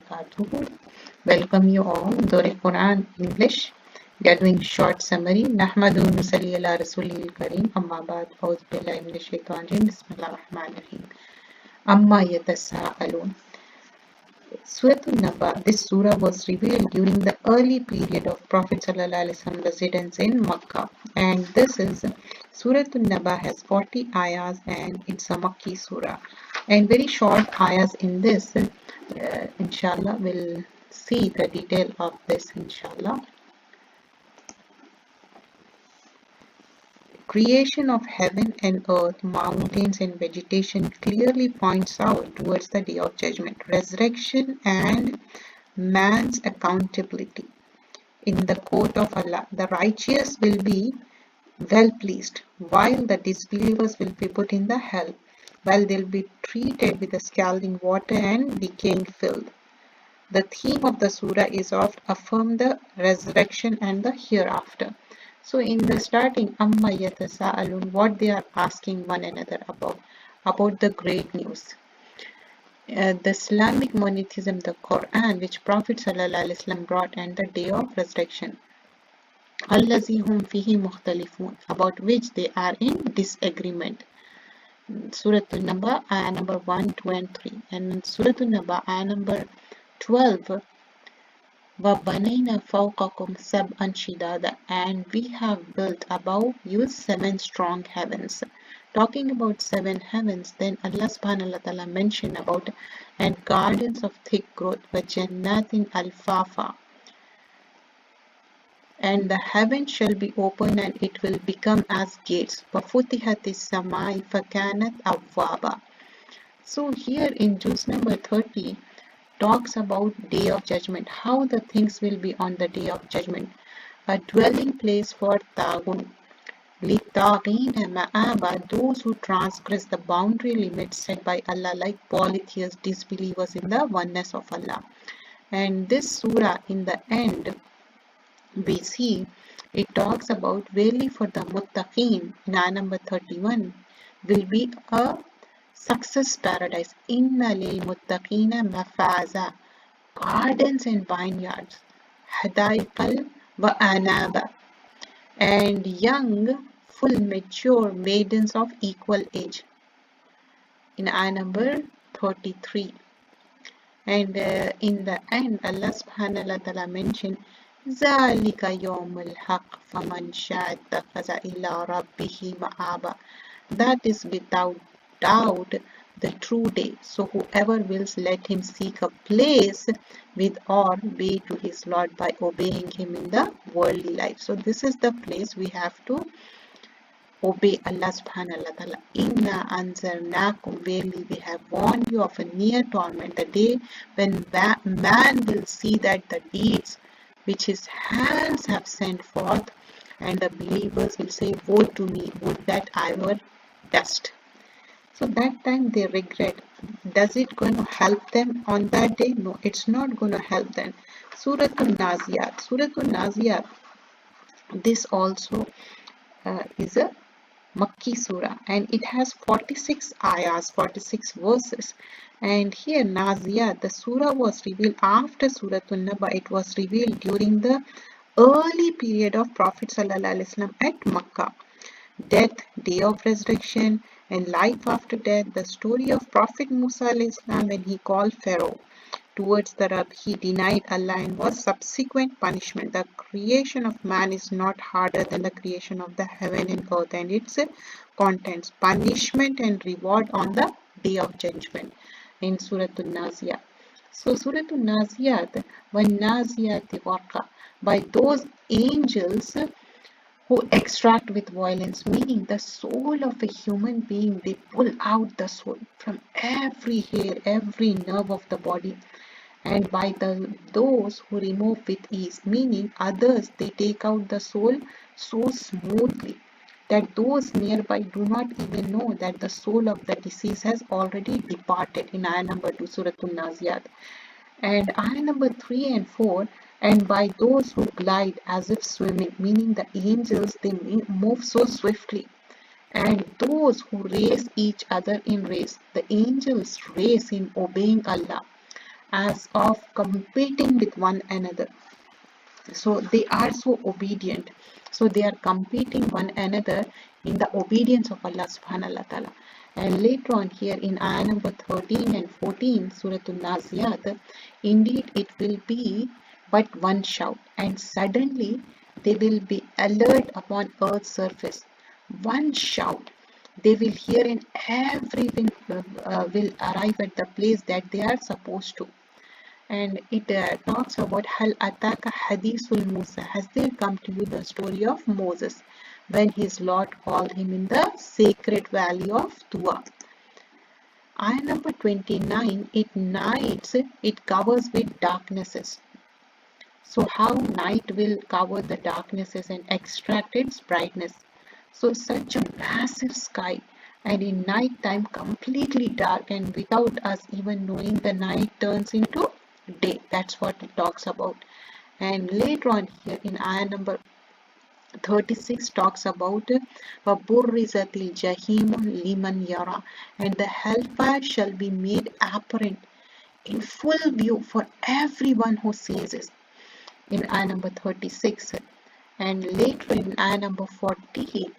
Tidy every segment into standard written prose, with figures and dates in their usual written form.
wabarakatuh. Welcome you all. Dore Quran English. We are doing short summary. Nahmadu nusalli ala rasulil kareem. Amma ba'd. A'udhu billahi minash shaitanir rajim. Bismillahir rahmanir rahim. Amma yatasaalun. Surah An-Naba. This surah was revealed during the early period of Prophet sallallahu alaihi wasallam residence in Makkah, and this is Surah An-Naba has 40 ayahs and it's a Makki surah, and very short ayahs in this. Inshallah, we'll see the detail of this. Inshallah. Creation of heaven and earth, mountains and vegetation clearly points out towards the day of judgment, resurrection and man's accountability in the court of Allah. The righteous will be well pleased, while the disbelievers will be put in the hell, while they'll be treated with the scalding water and decaying filth. The theme of the surah is of affirm the resurrection and the hereafter. So in the starting, Amma yatasaalun, what they are asking one another about the great news. The Islamic monotheism, the Quran, which Prophet ﷺ brought, and the day of resurrection. Allazi hum fihi mukhtalifun, about which they are in disagreement. Surah An-Naba, ayah number 1, 2 and 3. And Surah An-Naba, ayah number 12, وَبَنَيْنَا فَوْقَكُمْ سَبْعًا شِدَادًا, and we have built above you 7 strong heavens. Talking about 7 heavens, then Allah subhanahu wa ta'ala mentioned about and gardens of thick growth, وَجَنَّاتٍ أَلْفَافًا, and the heaven shall be open and it will become as gates. وَفُتِحَتِ السَّمَاءِ فَكَانَتْ أَبْوَابًا. So here in Juz number 30, talks about day of judgment, how the things will be on the day of judgment. A dwelling place for Taghun, لِلطَّاغِينَ مَآبًا, those who transgress the boundary limits set by Allah, like polytheists, disbelievers in the oneness of Allah. And this surah, in the end, we see it talks about verily for the muttaqeen, in ayah number 31, will be a success paradise. Inna lil muttaqina mafaza, gardens and vineyards, hadaiqal wa anaba, and young, full mature maidens of equal age. In ayah number 33. And in the end, Allah subhanahu wa ta'ala mentioned, ذَلِكَ يَوْمُ الْحَقِّ فَمَنْ شَاءَ اتَّخَذَ إِلَىٰ رَبِّهِ مَآبًا. That is without doubt the true day. So whoever wills, let him seek a place with or way to his Lord by obeying him in the worldly life. So this is the place we have to obey Allah subhanahu wa ta'ala. Inna anzarnakum, verily we have warned you of a near torment, the day when man will see that the deeds which his hands have sent forth, and the believers will say, woe to me, would that I were dust. So that time they regret. Does it going to help them on that day? No, it's not going to help them. Surah An-Naziyat. Surah An-Naziyat, this also is a Makki surah, and it has 46 ayahs, 46 verses. And here Naziyat, the surah was revealed after Surah An-Naba. It was revealed during the early period of Prophet ﷺ at Makkah. Death, day of resurrection, and life after death. The story of Prophet Musa ﷺ when he called Pharaoh towards the Rabb, he denied Allah and was subsequent punishment. The creation of man is not harder than the creation of the heaven and earth and its contents. Punishment and reward on the day of judgment in Surah An-Naziyat. So Surah An-Naziyat, وَالنَّازِيَاتِ غَرْقًا, by those angels who extract with violence, meaning the soul of a human being, they pull out the soul from every hair, every nerve of the body. And by those who remove with ease, meaning others, they take out the soul so smoothly that those nearby do not even know that the soul of the deceased has already departed, in ayah number 2, Surah An-Naziyat. And ayah number 3 and 4, and by those who glide as if swimming, meaning the angels, they move so swiftly. And those who race each other in race, the angels race in obeying Allah. as of competing with one another. So they are so obedient. So they are competing one another in the obedience of Allah subhanahu wa ta'ala. And later on here in ayah number 13 and 14, Surah Al-Naziyat, indeed it will be but one shout, and suddenly they will be alert upon earth's surface. One shout. They will hear, and everything will arrive at the place that they are supposed to. And it talks about Hal Ataka Hadithul Musa. Has there come to you the story of Moses when his Lord called him in the sacred valley of Tua? Ayah number 29, it covers with darknesses. So how night will cover the darknesses and extract its brightness. So such a massive sky, and in night time completely dark, and without us even knowing, the night turns into day. That's what it talks about. And later on here in ayah number 36 talks about وَبُرِّزَتِ الْجَحِيمُ liman yara, and the hellfire shall be made apparent in full view for everyone who sees it, in ayah number 36. And later in ayah number 40,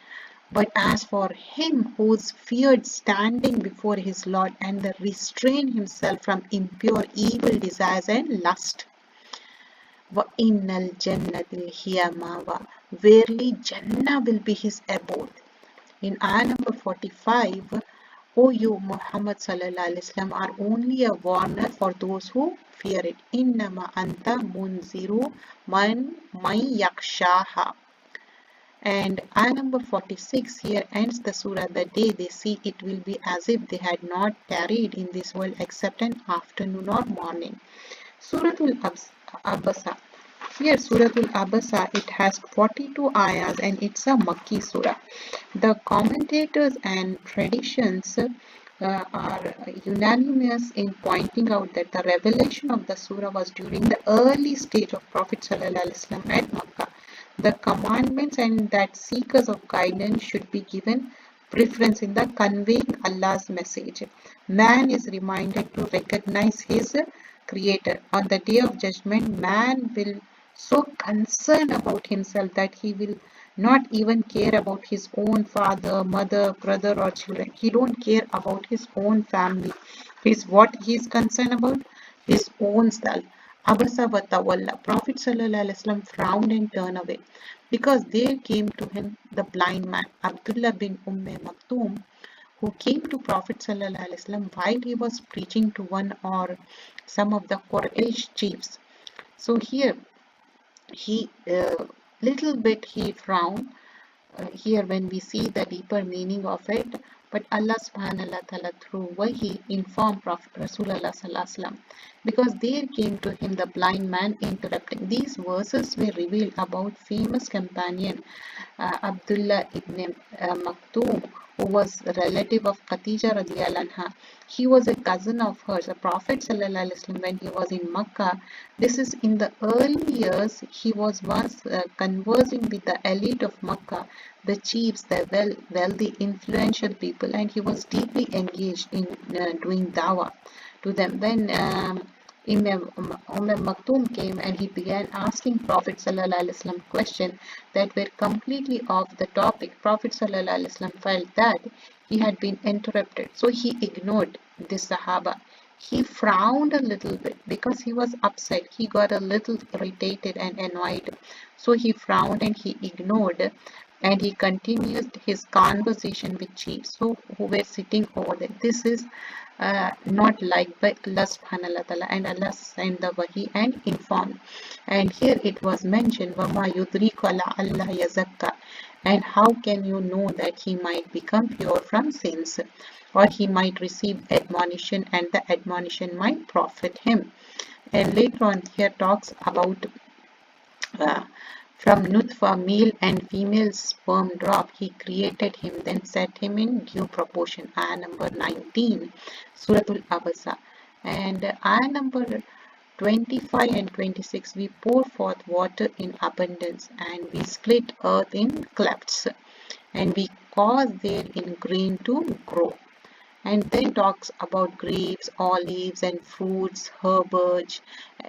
but as for him who is feared standing before his Lord and restrain himself from impure evil desires and lust, وَإِنَّ الْجَنَّةِ هِيَ مَأْوَاهُ, verily Jannah will be his abode. In ayah number 45, O you Muhammad sallallahu alaihi wasallam are only a warner for those who fear it. إِنَّمَا أَنْتَ مُنْذِرُ مَنْ يَخْشَاهَا. And ayah number 46 here ends the surah. The day they see it will be as if they had not tarried in this world except an afternoon or morning. Suratul Abasa. Here Suratul Abasa, it has 42 ayahs and it's a Makki surah. The commentators and traditions are unanimous in pointing out that the revelation of the surah was during the early stage of Prophet ﷺ at Makkah. The commandments and that seekers of guidance should be given preference in the conveying Allah's message. Man is reminded to recognize his Creator. On the day of judgment, man will so concerned about himself that he will not even care about his own father, mother, brother or children. He don't care about his own family. What he is concerned about? His own self. Abasa wa tawalla. Prophet ﷺ frowned and turned away, because there came to him the blind man, Abdullah bin Maktoum, who came to Prophet ﷺ while he was preaching to one or some of the Quraysh chiefs. So here he little bit he frowned here when we see the deeper meaning of it. But Allah subhanahu wa ta'ala through wahi informed Prophet Rasulullah sallallahu alaihi wasallam, because there came to him the blind man interrupting. These verses were revealed about famous companion Abdullah ibn Maktoum, who was a relative of Khadija radiallahu anha. He was a cousin of hers. The Prophet sallallahu alaihi wasallam, when he was in Makkah, this is in the early years, he was once conversing with the elite of Makkah, the chiefs, the wealthy, influential people, and he was deeply engaged in doing dawah to them. Then Maktoum came and he began asking Prophet ﷺ questions that were completely off the topic. Prophet ﷺ felt that he had been interrupted, so he ignored this Sahaba. He frowned a little bit because he was upset. He got a little irritated and annoyed. So he frowned and he ignored, and he continued his conversation with chiefs who were sitting over there. This is not liked by Allah subhanahu wa ta'ala, and Allah sent the wahi and informed. And here it was mentioned, وَمَا يُدْرِيكَ لَعَلَّهَ يَزَكَّى, and how can you know that he might become pure from sins, or he might receive admonition and the admonition might profit him. And later on here talks about from Nutfa, male and female sperm drop, he created him, then set him in due proportion. Ayah number 19, Suratul Abasa. And ayah number 25 and 26, we pour forth water in abundance, and we split earth in clefts, and we cause therein grain to grow. and then talks about grapes, olives, and fruits, herbage,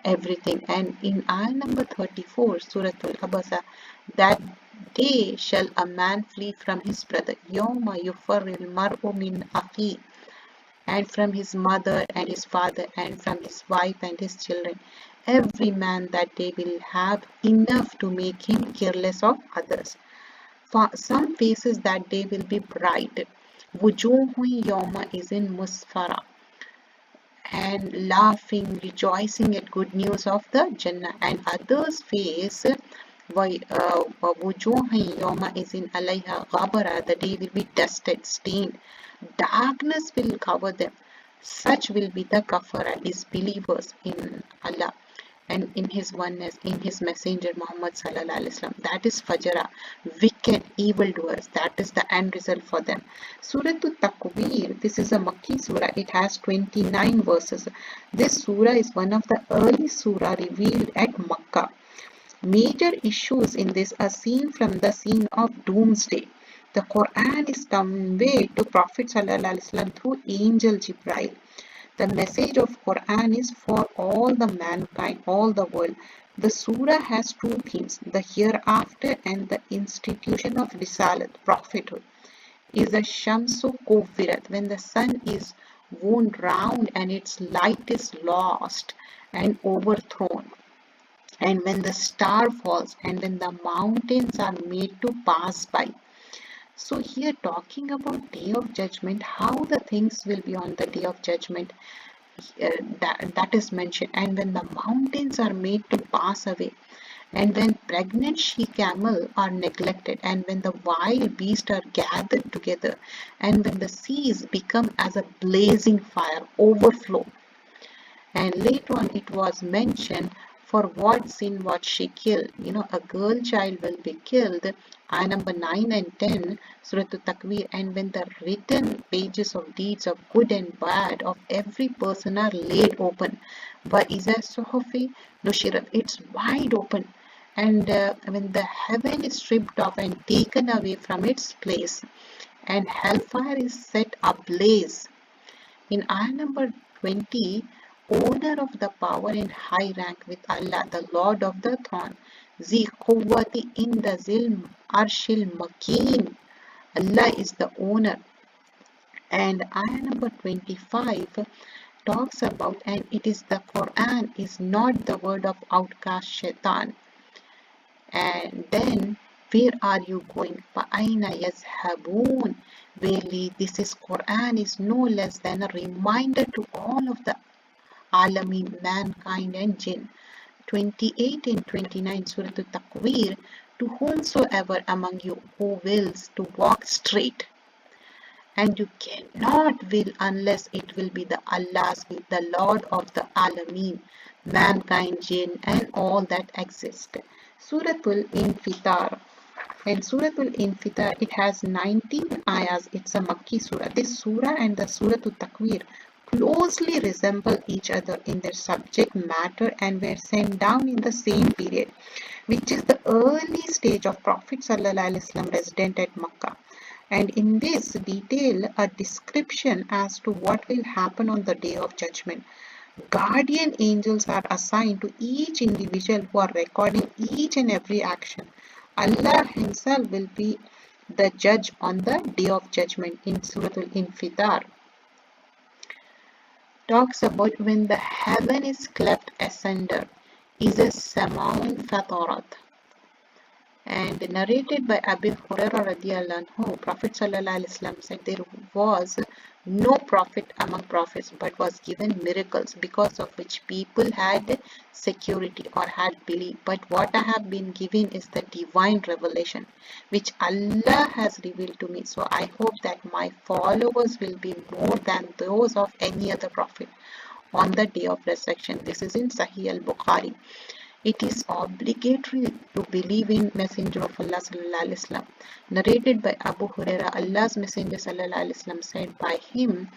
everything. And in ayah number 34, Surah Al-Abasa, that day shall a man flee from his brother, Yawma yufarril mar'u min akhi, and from his mother and his father, and from his wife and his children. Every man that day will have enough to make him careless of others. For some faces that day will be bright. Wujuhun yawma izin musfara, and laughing, rejoicing at good news of the Jannah. And others' face, wujuhun yawma izin alayha ghabara, the day will be dusted, stained. Darkness will cover them. Such will be the kafara, disbelievers in Allah and in his oneness, in his messenger Muhammad sallallahu alaihi wasallam. That is fajara, wicked evildoers. That is the end result for them. Surah Takwir, this is a Makki surah. It has 29 verses. This surah is one of the early surah revealed at Makkah. Major issues in this are seen from the scene of doomsday. The Quran is conveyed to Prophet sallallahu alaihi wasallam through angel Jibril. The message of Quran is for all the mankind, all the world. The surah has two themes, the hereafter and the institution of Risalat, prophethood. Is the Shamsu Kufirat, when the sun is wound round and its light is lost and overthrown. And when the star falls and when the mountains are made to pass by. So here talking about day of judgment, how the things will be on the day of judgment, that is mentioned. And when the mountains are made to pass away, and when pregnant she-camel are neglected, and when the wild beasts are gathered together, and when the seas become as a blazing fire, overflow. And later on it was mentioned, for what sin was she killed? A girl child will be killed. Ayah number 9 and 10, Surah Takwir. And when the written pages of deeds of good and bad of every person are laid open, وَإِذَا الصُّحُفِ نُشِرَتْ, it's wide open. And when the heaven is stripped off and taken away from its place, and hellfire is set ablaze. In ayah number 20, owner of the power and high rank with Allah, the Lord of the throne, zi quwwati inda zil arshil makin. Allah is the owner. And ayah number 25 talks about, and it is the Quran is not the word of outcast shaitan. And then, where are you going? فَأَيْنَ يَذْهَبُونَ. Verily, this is Quran is no less than a reminder to all of the Alameen, mankind and jinn. 28 and 29 Surah Takwir, to whomsoever among you who wills to walk straight. And you cannot will unless it will be the Allah's will, the Lord of the Alameen, mankind, jinn, and all that exist. Suratul Infitar. And Suratul Infitar, it has 19 ayahs. It's a Makki surah. This surah and the Suratul Takwir closely resemble each other in their subject matter and were sent down in the same period, which is the early stage of Prophet ﷺ resident at Makkah. And in this detail a description as to what will happen on the day of judgment. Guardian angels are assigned to each individual who are recording each and every action. Allah himself will be the judge on the day of judgment. In Surah Al-Infitar talks about when the heaven is cleft asunder, is a samaun fatarat. And narrated by Abu Hurairah radiallahu anhu, Prophet sallallahu alaihi wasallam said, there was no prophet among prophets but was given miracles, because of which people had security or had belief. But what I have been given is the divine revelation which Allah has revealed to me. So I hope that my followers will be more than those of any other prophet on the day of resurrection. This is in Sahih al-Bukhari. It is obligatory to believe in Messenger of Allah sallallahu alaihi wasallam. Narrated by Abu Hurairah, Allah's Messenger sallallahu alaihi wasallam said, by him,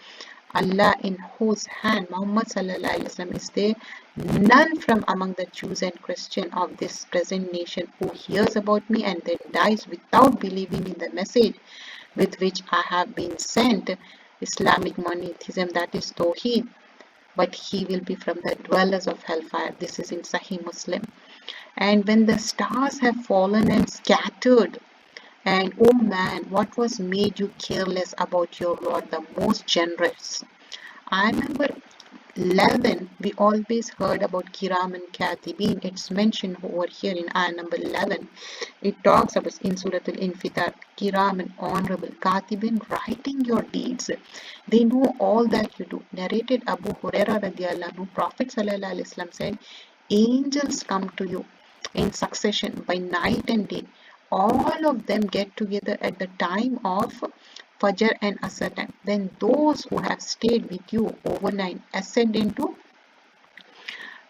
Allah in whose hand Muhammad sallallahu alaihi wasallam is there, none from among the Jews and Christians of this present nation who hears about me and then dies without believing in the message with which I have been sent Islamic monotheism, that is Tawheed, but he will be from the dwellers of hellfire. This is in Sahih Muslim. And when the stars have fallen and scattered, and oh man, what was made you careless about your Lord, the most generous? I remember 11, we always heard about Kiram and Katibin. It's mentioned over here in ayah number 11. It talks about in Surah Al-Infitar, Kiram and honorable Katibin writing your deeds. They know all that you do. Narrated Abu Huraira radiallahu anhu, Prophet sallallahu alaihi wasallam said, angels come to you in succession by night and day. All of them get together at the time of Fajr and Asr time. Then those who have stayed with you overnight ascend into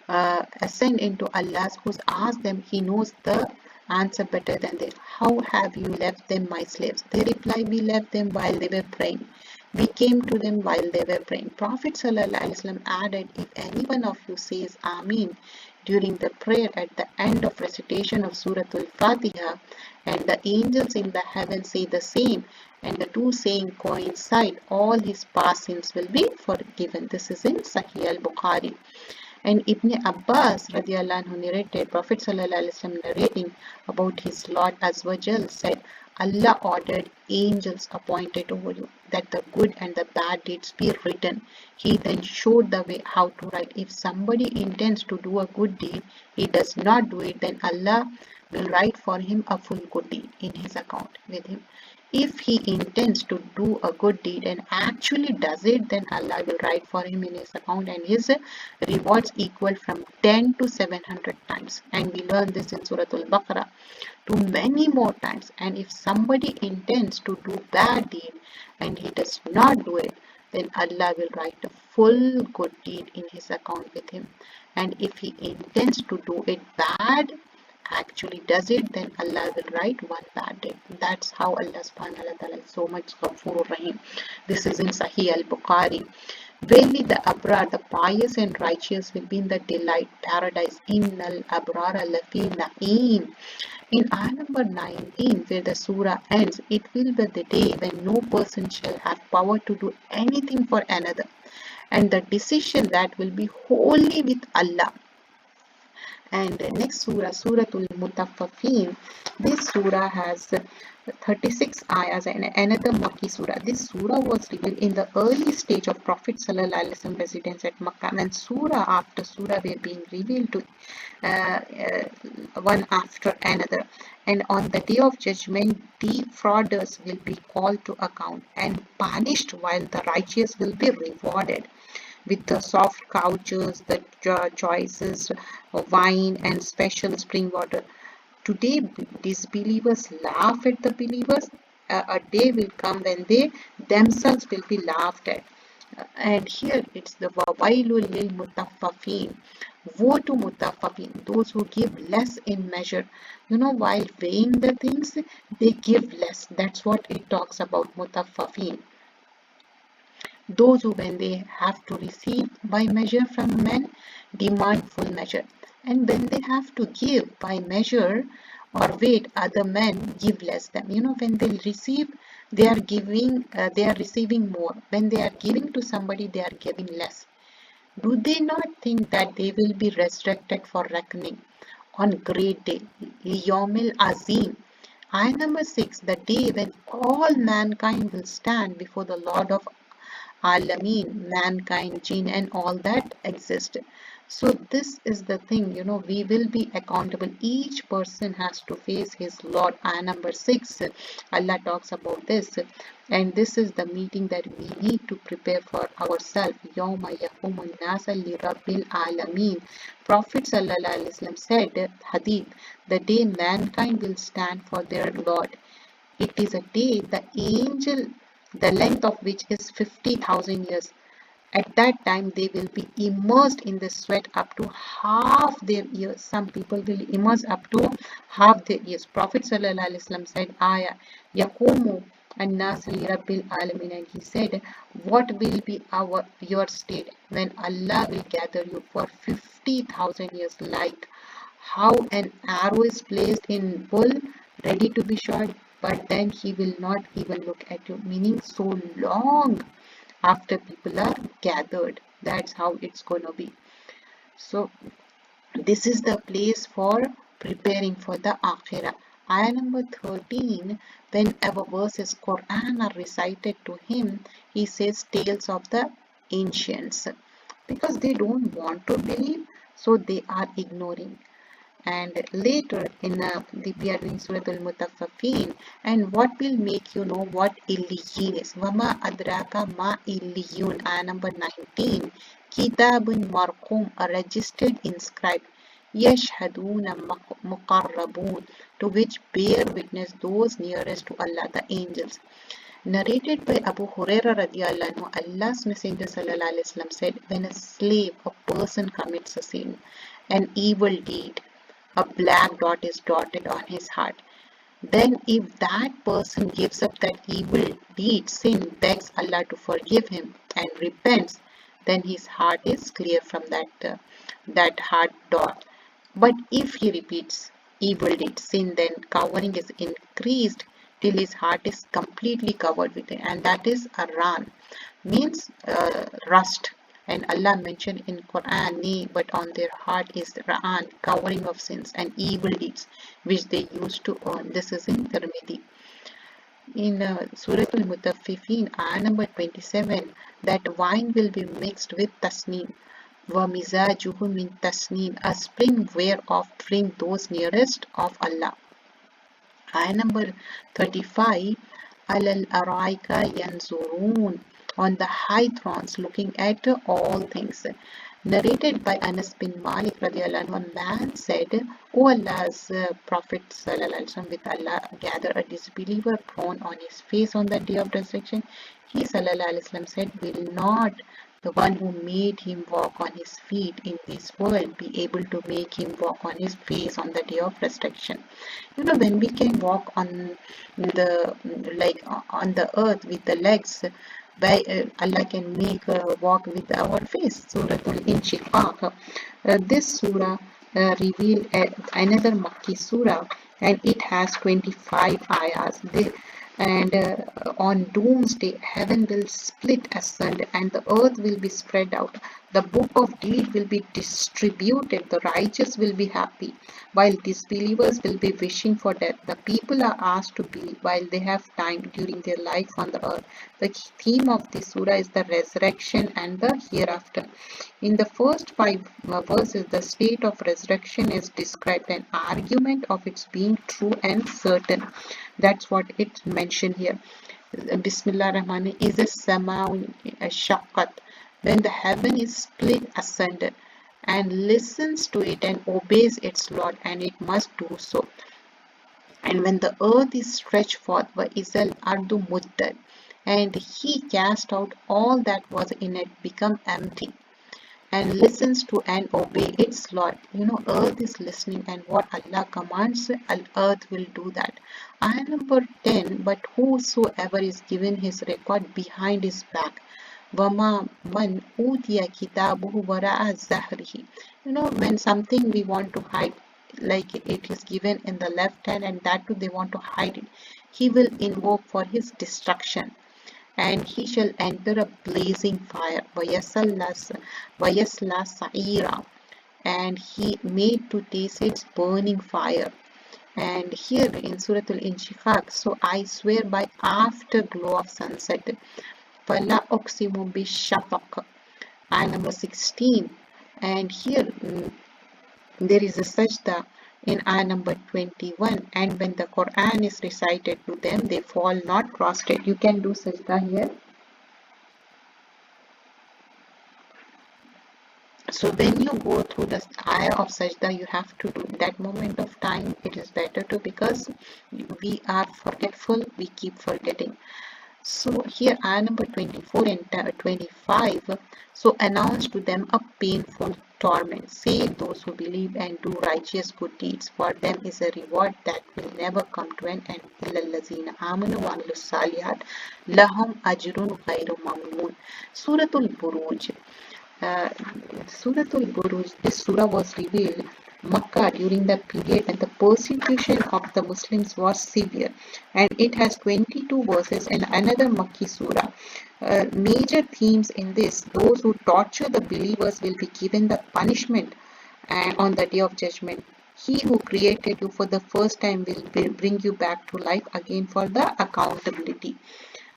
Allah's who's asked them, He knows the answer better than they. How have you left them, my slaves? They reply, we left them while they were praying. We came to them while they were praying. Prophet ﷺ added, if any one of you says Ameen during the prayer at the end of recitation of Surah Al-Fatiha, and the angels in the heaven say the same, and the two saying coincide, all his past sins will be forgiven. This is in Sahih al-Bukhari. And Ibn Abbas radiallahu anhu narrated, Prophet sallallahu alaihi wasallam narrating about his Lord Azwajal said, Allah ordered angels appointed over you, that the good and the bad deeds be written. He then showed the way how to write. If somebody intends to do a good deed, he does not do it, then Allah will write for him a full good deed in his account with him. If he intends to do a good deed and actually does it, then Allah will write for him in his account, and his rewards equal from 10 to 700 times. And we learn this in Surah Al-Baqarah to many more times. And if somebody intends to do bad deed and he does not do it, then Allah will write a full good deed in his account with him. And if he intends to do it bad, actually does it, then Allah will write one bad deed. That's how Allah subhanahu wa ta'ala is so much Ghafur Rahim. This is in Sahih al-Bukhari. Verily the Abrar, the pious and righteous, will be in the delight paradise. Innal Abrar lafi na'im. In ayah number 19, where the surah ends, it will be the day when no person shall have power to do anything for another, and the decision that will be wholly with Allah. And the next surah, Suratul Mutaffifin. This surah has 36 ayahs and another Makki surah. This surah was revealed in the early stage of Prophet ﷺ residence at Makkah, and surah after surah were being revealed to one after another. And on the day of judgment, defrauders will be called to account and punished, while the righteous will be rewarded with the soft couches, the choices of wine and special spring water. Today, disbelievers laugh at the believers. A day will come when they themselves will be laughed at. And here it's the wawailul lil mutaffafin. Woe to mutaffafin, those who give less in measure. While weighing the things, they give less. That's what it talks about, mutaffafin. Those who, when they have to receive by measure from men, demand full measure. And when they have to give by measure or weight, other men give less than. When they receive, they are receiving more. When they are giving to somebody, they are giving less. Do they not think that they will be resurrected for reckoning on great day? Liyomil Azim. Ayah number 6, the day when all mankind will stand before the Lord of Alameen, mankind, jinn, and all that exist. So this is the thing, we will be accountable. Each person has to face his Lord. Ayah number 6, Allah talks about this. And this is the meeting that we need to prepare for ourselves. Yawma yaqumun nasa li rabbil alameen. Prophet sallallahu alaihi wasallam said, hadith, the day mankind will stand for their Lord. It is a day the length of which is 50,000 years. At that time, they will be immersed in the sweat up to half their ears. Some people will immerse up to half their ears. Prophet ﷺ said, Ayah, Yaqumu an-nas li rabbil alamin. And he said, what will be your state when Allah will gather you for 50,000 years, like how an arrow is placed in bull ready to be shot, but then he will not even look at you, meaning so long. after people are gathered. That's how it's gonna be. So this is the place for preparing for the Akhirah. Ayah number 13, whenever verses Quran are recited to him, he says tales of the ancients. Because they don't want to believe, so they are ignoring. And later in we are doing Surah Al-Mutaffifin, and what will make you know what Illiyin is? Wama adraka ma Illiyun, ayah number 19. Kitabun marqum, a registered inscribed. Yashhaduna muqarrabun, to which bear witness those nearest to Allah, the angels. Narrated by Abu Huraira radiallahu anhu, Allah's Messenger sallallahu alaihi wasallam said, when a slave, a person commits a sin, an evil deed, a black dot is dotted on his heart. Then if that person gives up that evil deed, sin, begs Allah to forgive him and repents, then his heart is clear from that hard dot. But if he repeats evil deed, sin, then covering is increased till his heart is completely covered with it, and that is aran, means rust. And Allah mentioned in Quran, nay, but on their heart is ra'an, covering of sins and evil deeds which they used to earn. This is in Tirmidhi. In Surah Al-Mutaffifin, ayah number 27, that wine will be mixed with tasneem. وَمِزَاجُهُ مِن tasneem, a spring whereof drink those nearest of Allah. Ayah number 35, Alal Araika Yanzurun, on the high thrones looking at all things. Narrated by Anas bin Malik radiallahu anhu, a man said, O Allah's Prophet sallallahu alaihi wasallam, with Allah gather a disbeliever prone on his face on the day of resurrection. He sallallahu alaihi wasallam said, will not the one who made him walk on his feet in this world be able to make him walk on his face on the day of resurrection? You know, when we can walk on the on the earth with the legs, by Allah can make walk with our face. Surah Al-Inshiqaq. This surah revealed another Makki surah, and it has 25 ayahs. And on doomsday, heaven will split asunder and the earth will be spread out. The book of deed will be distributed. The righteous will be happy, while disbelievers will be wishing for death. The people are asked to believe while they have time during their life on the earth. The theme of this surah is the resurrection and the hereafter. In the first five verses, the state of resurrection is described, an argument of its being true and certain. That's what it's mentioned here. Bismillah Rahman is a samaun shaqqat, when the heaven is split asunder, and listens to it and obeys its Lord, and it must do so. And when the earth is stretched forth, isal ardu muddad, and he cast out all that was in it, become empty, and listens to and obey its Lord. You know, earth is listening, and what Allah commands, earth will do that. Ayah number 10, but whosoever is given his record behind his back, Wama man utiya kitabuhu wara'a zahrihi. You know, when something we want to hide, like it is given in the left hand, and that too they want to hide it, he will invoke for his destruction, and he shall enter a blazing fire, vayasla sa'ira, and he made to taste its burning fire. And here in Surah Al-Inshiqaq, so I swear by afterglow of sunset, fala uqsimu bishafaq, ayah number 16. And here there is a sajda in ayah number 21, and when the Quran is recited to them, they fall not prostrate. You can do sajda here. So when you go through the ayah of sajda, you have to do that moment of time. It is better to, because we are forgetful, we keep forgetting. So here ayah number 24 and 25, so announce to them a painful torment. Say those who believe and do righteous good deeds, for them is a reward that will never come to an end. Illallazina amanu wa amilus salihat lahum ajrun ghayru mamnun. Suratul Buruj. Suratul Buruj, this surah was revealed Makkah during the period when the persecution of the Muslims was severe, and it has 22 verses and another Makki surah. major themes in this: those who torture the believers will be given the punishment on the day of judgment. He who created you for the first time will bring you back to life again for the accountability.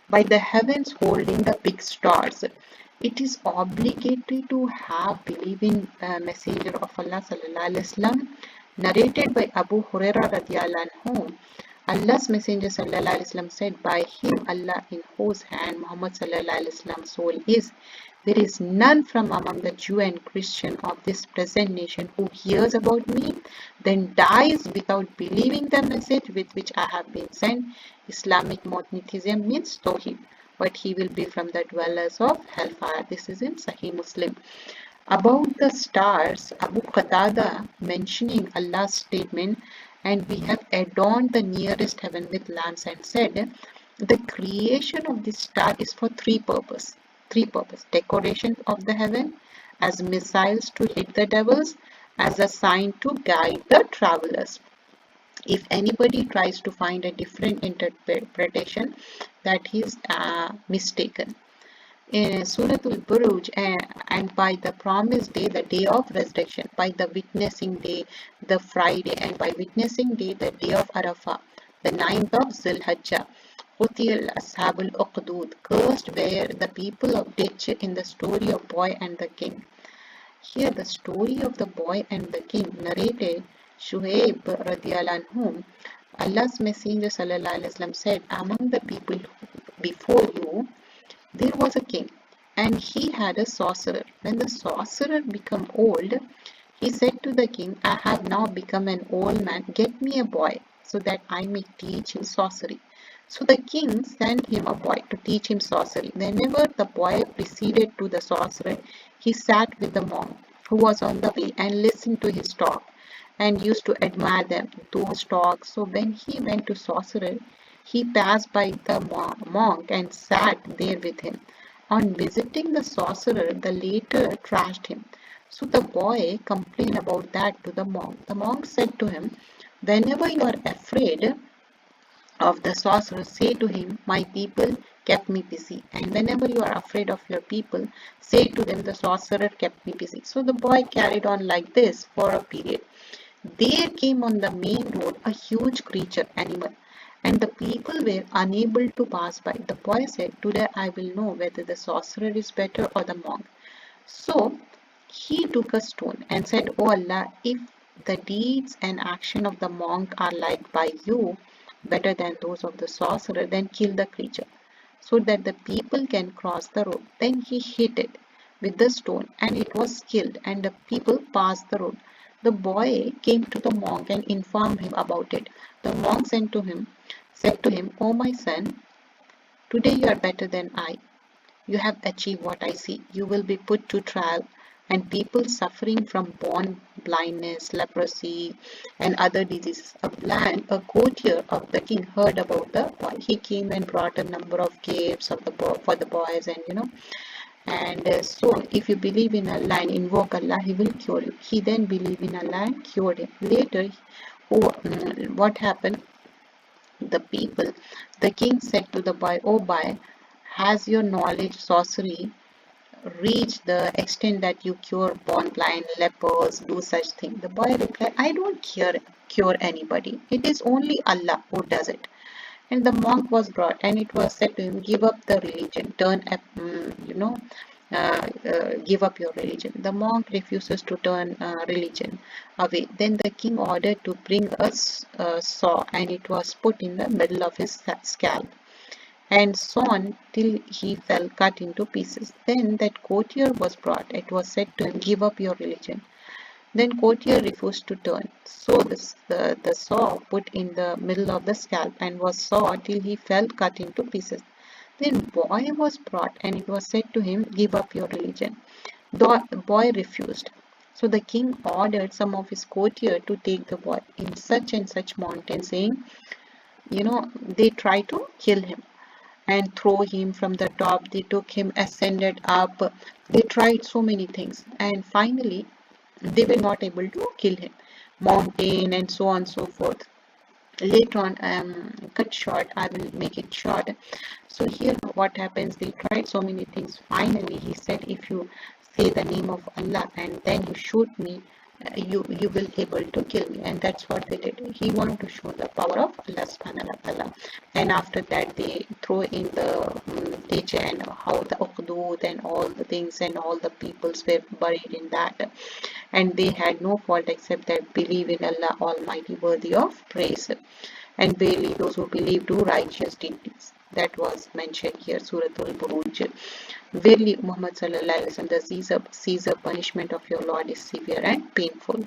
By the heavens holding the big stars, it is obligatory to have believe in Messenger of Allah sallallahu alaihi wasallam, narrated by Abu Hurairah radiyallahu anhu. Allah's Messenger sallallahu alaihi wasallam said, "By him Allah in whose hand Muhammad sallallahu alaihi wasallam's soul is, there is none from among the Jew and Christian of this present nation who hears about me, then dies without believing the message with which I have been sent." Islamic monotheism means Tawheed, but he will be from the dwellers of hellfire. This is in Sahih Muslim. About the stars, Abu Qatada mentioning Allah's statement, "And we have adorned the nearest heaven with lamps," and said, the creation of this star is for three purposes. Decoration of the heaven, as missiles to hit the devils, as a sign to guide the travelers. If anybody tries to find a different interpretation, that is mistaken. In Surah Al-Buruj, and by the promised day, the day of resurrection, by the witnessing day, the Friday, and by witnessing day, the day of Arafah, the 9th of Zulhijjah. Qutiyal Ashabul Uqdud, cursed were the people of ditch, in the story of boy and the king. Here the story of the boy and the king, narrated Shuaib radiyallahu anhu. Allah's Messenger sallallahu alaihi wasallam said, "Among the people before you, there was a king, and he had a sorcerer. When the sorcerer became old, he said to the king, 'I have now become an old man. Get me a boy, so that I may teach him sorcery.' So the king sent him a boy to teach him sorcery. Whenever the boy proceeded to the sorcerer, he sat with the monk who was on the way and listened to his talk, and used to admire them, those talks. So when he went to sorcerer, he passed by the monk and sat there with him. On visiting the sorcerer, the latter trashed him. So the boy complained about that to the monk. The monk said to him, 'Whenever you are afraid of the sorcerer, say to him, my people kept me busy. And whenever you are afraid of your people, say to them, the sorcerer kept me busy.' So the boy carried on like this for a period. There came on the main road a huge creature, animal, and the people were unable to pass by. The boy said, 'Today I will know whether the sorcerer is better or the monk.' So he took a stone and said, 'O Allah, if the deeds and action of the monk are liked by you better than those of the sorcerer, then kill the creature, so that the people can cross the road.' Then he hit it with the stone, and it was killed, and the people passed the road. The boy came to the monk and informed him about it. The monk said to him, 'O my son, today you are better than I. You have achieved what I see. You will be put to trial, and people suffering from born blindness, leprosy, and other diseases.' A courtier of the king heard about the boy. He came and brought a number of gifts for the boys, and so if you believe in Allah and invoke Allah, He will cure you. He then believed in Allah and cured him. Later, what happened? The king said to the boy, 'O boy, has your knowledge sorcery reached the extent that you cure born blind, lepers, do such things?' The boy replied, 'I don't cure anybody. It is only Allah who does it.' And the monk was brought, and it was said to him, 'Give up the religion, give up your religion.' The monk refuses to turn religion away. Then the king ordered to bring a saw, and it was put in the middle of his scalp, and sawn till he fell cut into pieces. Then that courtier was brought. It was said to him, 'Give up your religion.' Then courtier refused to turn. So the saw put in the middle of the scalp, and was sawed till he fell cut into pieces. Then boy was brought, and it was said to him, 'Give up your religion.' The boy refused. So the king ordered some of his courtiers to take the boy in such and such mountain, saying, they tried to kill him and throw him from the top. They took him, ascended up. They tried so many things, and finally they were not able to kill him. Mountain and so on and so forth. Later on, cut short, I will make it short. So here what happens? They tried so many things. Finally, he said, if you say the name of Allah and then you shoot me, you will able to kill me. And that's what they did. He wanted to show the power of Allah subhanahu wa ta'ala. And after that, they throw in the ditch, and how the ukhdud and all the things and all the peoples were buried in that. And they had no fault except that believe in Allah Almighty, worthy of praise. And verily those who believe do righteous deeds. That was mentioned here, Surah Al-Buruj. Verily, Muhammad sallallahu alaihi wasallam, the Caesar punishment of your Lord is severe and painful.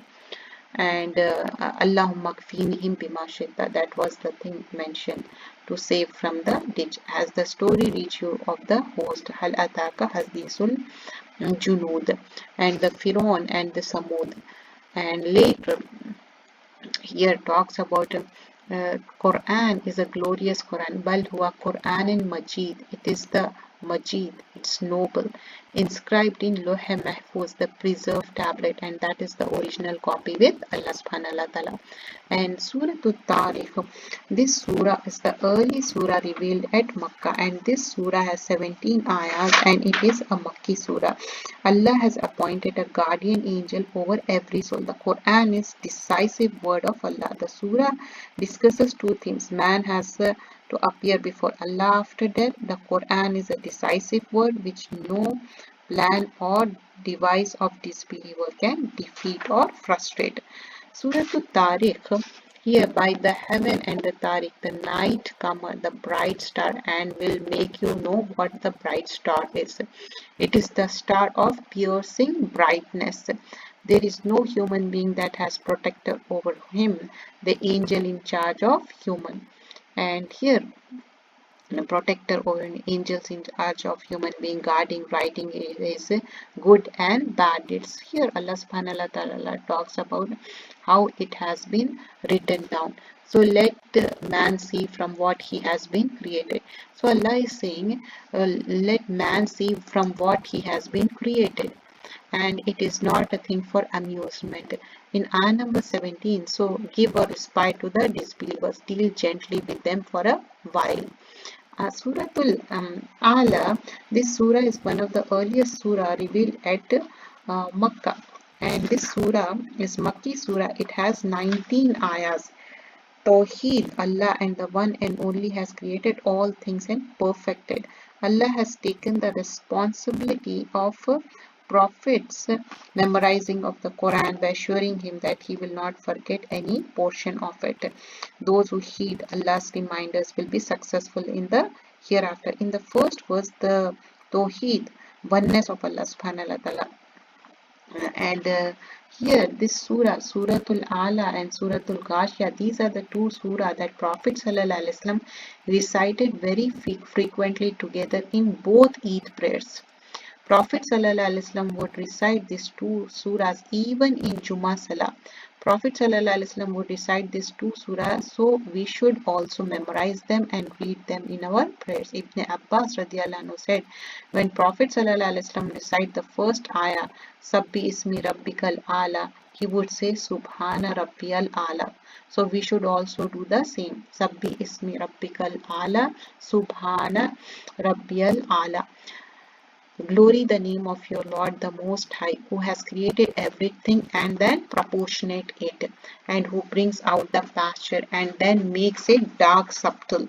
And Allahumma kfinihim bima shitta, that was the thing mentioned to save from the ditch. Has the story reached you of the host? Hal ataka hadisul junud, and the Firaun and the Samud. And later here talks about Quran is a glorious Quran. Bal huwa Quran in Majid. It is the Majid. It's noble. Inscribed in Loh Mahfuz, the preserved tablet, and that is the original copy with Allah subhanahu wa ta'ala. And Surah At-Tariq. This surah is the early surah revealed at Makkah, and this surah has 17 ayahs, and it is a Makki surah. Allah has appointed a guardian angel over every soul. The Quran is decisive word of Allah. The surah discusses two themes. Man has to appear before Allah after death. The Quran is a decisive word which no plan or device of disbeliever can defeat or frustrate. Surah At-Tariq, here by the heaven and the Tariq, the night comer, the bright star, and will make you know what the bright star is. It is the star of piercing brightness. There is no human being that has protector over him, the angel in charge of human. And here the protector or angels in charge of human being, guarding, writing is good and bad. It's here Allah subhanahu wa ta'ala talks about how it has been written down. So let man see from what he has been created. So Allah is saying, let man see from what he has been created. And it is not a thing for amusement. In ayah number 17, so give a respite to the disbelievers, deal gently with them for a while. Suratul Ala, this surah is one of the earliest surah revealed at Makkah, and this surah is Makki surah. It has 19 ayahs. Tawheed, Allah and the one and only has created all things and perfected. Allah has taken the responsibility of Prophet's memorizing of the Quran by assuring him that he will not forget any portion of it. Those who heed Allah's reminders will be successful in the hereafter. In the first verse, the Tawheed, oneness of Allah subhanahu wa ta'ala. And here this surah, Suratul Ala and Suratul Ghashiyah, these are the two surah that Prophet sallallahu alaihi wasallam recited very frequently together in both Eid prayers. Prophet sallallahu alaihi wasallam would recite these two surahs even in Jummah Salah. Prophet sallallahu alaihi wasallam would recite these two surahs, so we should also memorize them and read them in our prayers. Ibn Abbas radiallahu anhu said, when Prophet sallallahu alaihi wasallam recite the first ayah, Sabbi ismi rabbikal ala, he would say Subhana rabbiyal ala. So we should also do the same. Sabbi ismi rabbikal ala, Subhana rabbiyal ala. Glory the name of your Lord the Most High, who has created everything and then proportionate it, and who brings out the pasture and then makes it dark subtle.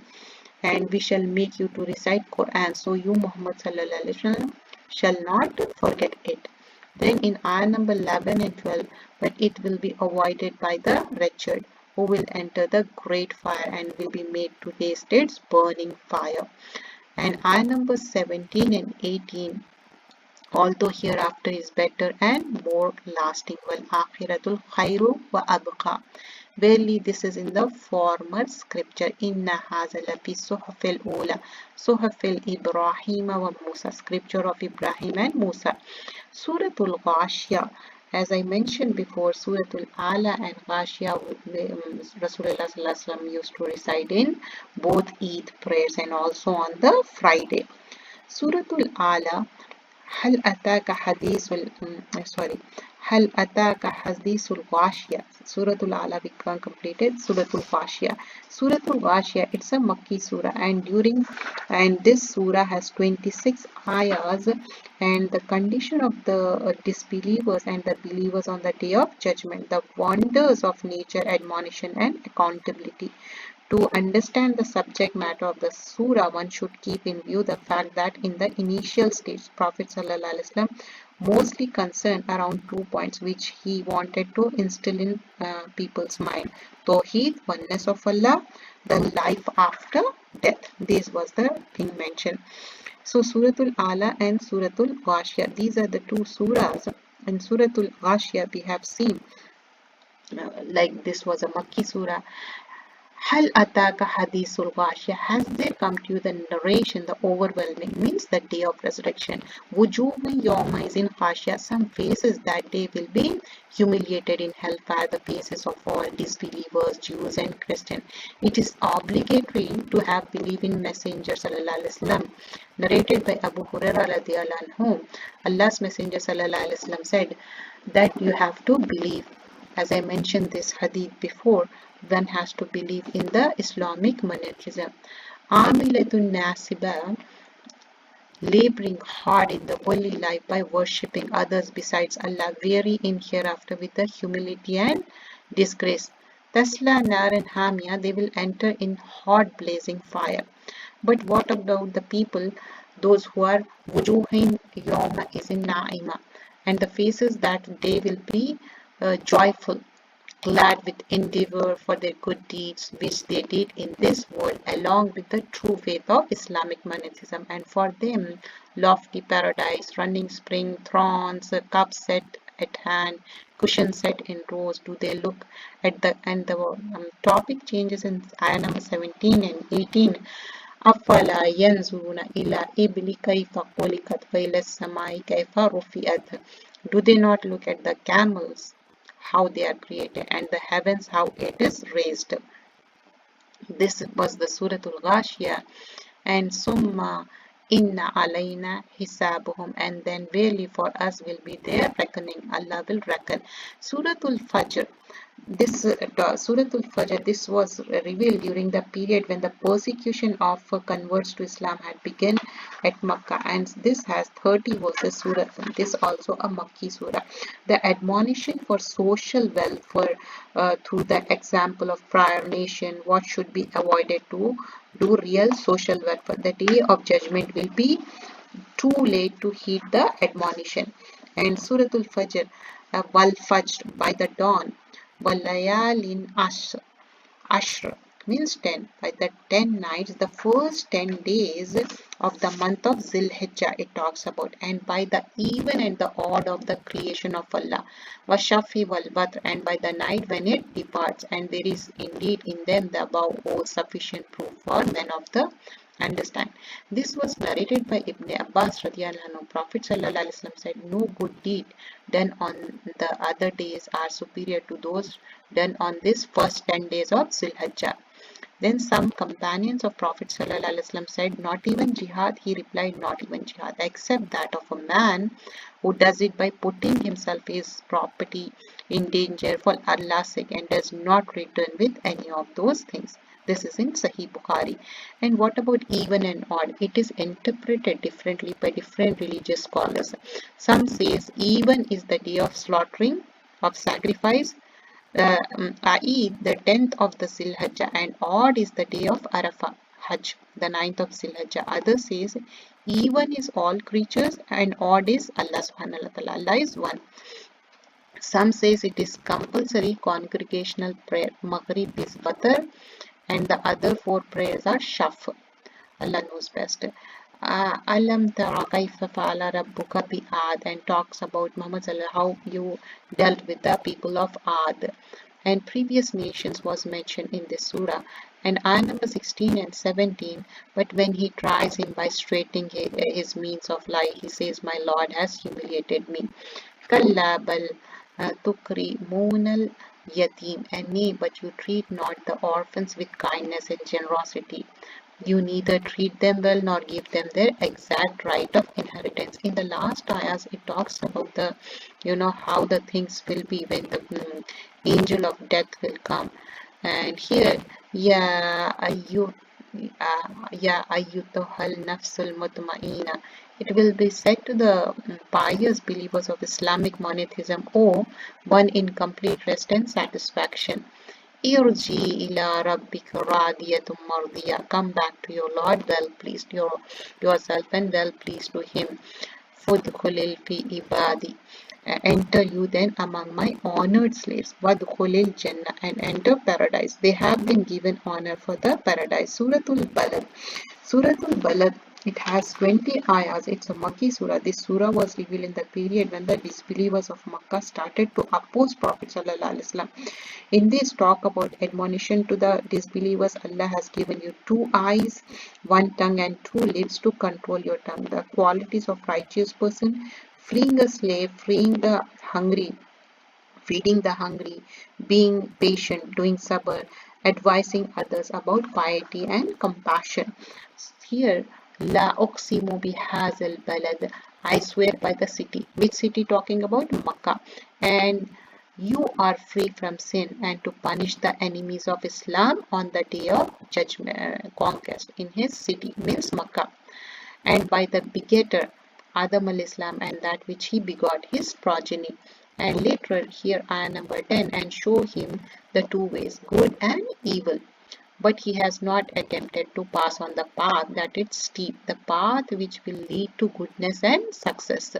And we shall make you to recite Quran, so you Muhammad sallallahu alaihi wasallam shall not forget it. Then in ayah number 11 and 12, but it will be avoided by the wretched, who will enter the great fire and will be made to taste its burning fire. And ayah number 17 and 18, although hereafter is better and more lasting. Wal akhiratul khairu wa abqa. Verily this is in the former scripture. Inna haza lafi suhufil ula, suhufil Ibrahim wa Musa, scripture of Ibrahim and Musa. Suratul Ghashiyah, as I mentioned before, Suratul Ala and Ghashiyah, Rasulullah sallallahu alaihi wasallam used to recite in both Eid prayers and also on the Friday. Suratul Ala هل أتاك حديث sorry هل أتاك حديث الغاشية. Surah Al-Ala become completed. Surah Al-Ghashiyah. Surah Al-Ghashiyah, it's a Makki surah, and this surah has 26 ayahs, and the condition of the disbelievers and the believers on the day of judgment, the wonders of nature, admonition and accountability. To understand the subject matter of the surah, one should keep in view the fact that in the initial stage, Prophet ﷺ mostly concerned around 2 points which he wanted to instill in people's mind. Tawheed, oneness of Allah, the life after death. This was the thing mentioned. So Suratul Ala and Suratul Ghashiyah, these are the two surahs. In Suratul Ghashiyah we have seen like this was a Makki surah. Hal ataka hadithul ghashiyah. Has there come to you the narration, the overwhelming, means the day of resurrection. Wujuhu yawma izin khashiyah. Some faces that day will be humiliated in hellfire, the faces of all disbelievers, Jews and Christians. It is obligatory to have belief in Messenger sallallahu alaihi wasallam. Narrated by Abu Hurairah radhiyallahu anhu, Allah's Messenger sallallahu alaihi wasallam said that you have to believe. As I mentioned this hadith before, one has to believe in the Islamic monotheism. Amilatun Nasiba, laboring hard in the worldly life by worshipping others besides Allah, weary in hereafter with the humility and disgrace. Tasla Naran Hamia, they will enter in hot blazing fire. But what about the people, those who are wujuhin yawma izin na'ima, and the faces that they will be joyful, glad with endeavor for their good deeds which they did in this world, along with the true faith of Islamic monotheism, and for them lofty paradise, running spring, thrones, cups set at hand, cushions set in rows. Do they look at the and the topic changes in ayah number 17 and 18. أفلا ينظرون إلى إبل كيف خلقت وإلى السماء كيف رفعت. Do they not look at the camels, how they are created, and the heavens, how it is raised? This was the Suratul Ghashiyah. And Summa inna alayna hisabuhum, and then really for us will be their reckoning. Allah will reckon. Suratul Fajr. This Suratul Fajr, this was revealed during the period when the persecution of converts to Islam had begun at Makkah, and this has 30 verses. Surah, this also a Makki surah. The admonition for social welfare through the example of prior nation, what should be avoided to do real social welfare. The day of judgment will be too late to heed the admonition. And Suratul Fajr, wal Fajr, by the dawn, walayalin ashr, means 10, by the 10 nights, the first 10 days of the month of Zilhijjah it talks about, and by the even and the odd of the creation of Allah, washafi wal badr, and by the night when it departs, and there is indeed in them the above all sufficient proof for men of the understand. This was narrated by Ibn Abbas radiyallahu anhu. Prophet sallallahu alaihi wasallam said, no good deed done on the other days are superior to those done on this first 10 days of Zilhijjah. Then some companions of Prophet ﷺ said, not even jihad. He replied, not even jihad, except that of a man who does it by putting himself, his property in danger for Allah's sake, and does not return with any of those things. This is in Sahih Bukhari. And what about even and odd? It is interpreted differently by different religious scholars. Some says even is the day of slaughtering, of sacrifice, i.e. the 10th of the Zilhijjah, and odd is the day of Arafah, Hajj, the 9th of Zilhijjah. Others says even is all creatures and odd is Allah subhanahu wa ta'ala. Allah is one. Some says it is compulsory congregational prayer. Maghrib is Batr, and the other 4 prayers are Shaf. Allah knows best. Alam tara kaifa fa'ala rabbuka bi Ad, and talks about Muhammad sallallahu how you dealt with the people of Ad. And previous nations was mentioned in this surah. And ayah number 16 and 17, but when he tries him by straightening his means of life, he says, my Lord has humiliated me. Kalla bal tukrimunal yatim, and nay, but you treat not the orphans with kindness and generosity. You neither treat them well nor give them their exact right of inheritance. In the last ayahs, it talks about the, how the things will be when the angel of death will come. And here, Ya ayu, Ya ayyuhal nafsul mutmainna, it will be said to the pious believers of Islamic monotheism, O one in complete rest and satisfaction. Irji ila rabbika radiyatun mardiya. Come back to your Lord, well pleased yourself and well pleased to Him. Fudkhulil fi ibadi. Enter you then among my honored slaves. Wadkhulil Jannah, and enter paradise. They have been given honor for the paradise. Suratul Balad. Suratul Balad, it has 20 ayahs. It's a Makki surah. This surah was revealed in the period when the disbelievers of Makkah started to oppose Prophet Sallallahu Alaihi Wasallam. In this talk about admonition to the disbelievers, Allah has given you 2 eyes, 1 tongue and 2 lips to control your tongue. The qualities of righteous person: freeing a slave, freeing the hungry, feeding the hungry, being patient, doing sabr, advising others about piety and compassion. Here, La uqsimu bihazal balad. I swear by the city. Which city talking about? Makkah. And you are free from sin and to punish the enemies of Islam on the day of judgment, conquest in his city, means Makkah, and by the begetter Adam al-Islam and that which he begot, his progeny. And later here ayah number 10, and show him the 2 ways, good and evil. But he has not attempted to pass on the path that is steep, the path which will lead to goodness and success.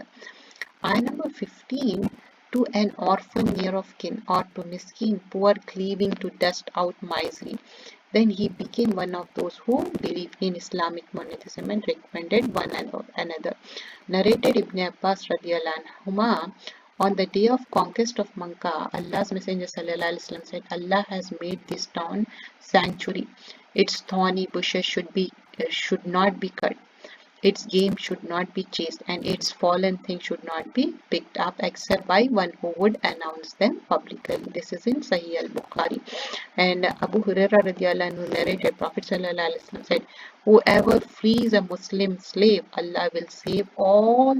Ayah number 15, to an orphan near of kin, or to miskin, poor, cleaving to dust out misery. Then he became one of those who believed in Islamic monotheism and recommended one another. Narrated Ibn Abbas radiallahu anhuma, on the day of conquest of Makkah, Allah's Messenger sallallahu alaihi wasallam said, Allah has made this town sanctuary. Its thorny bushes should not be cut. Its game should not be chased, and its fallen things should not be picked up except by one who would announce them publicly. This is in Sahih al-Bukhari. And Abu Hurairah radiallahu anhu narrated, Prophet sallallahu alaihi wasallam said, whoever frees a Muslim slave, Allah will save all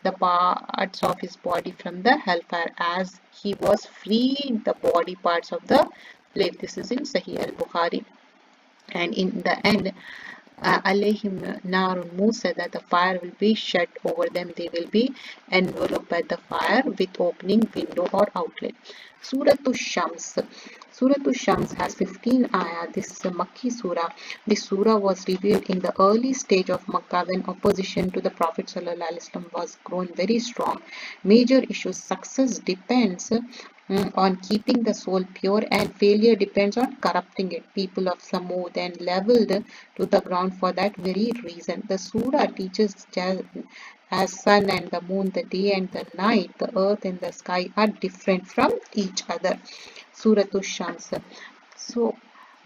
the parts of his body from the hellfire as he was freeing the body parts of the slave. This is in Sahih al-Bukhari. And in the end, alayhim narun Musa, that the fire will be shut over them. They will be enveloped by the fire with opening window or outlet. Suratul Shams. Suratul Shams has 15 ayah. This is a Makki surah. This surah was revealed in the early stage of Makkah when opposition to the Prophet ﷺ was grown very strong. Major issues: success depends on keeping the soul pure, and failure depends on corrupting it. People of Samud then leveled to the ground for that very reason. The surah teaches as sun and the moon, the day and the night, the earth and the sky are different from each other. Suratul Shams. So,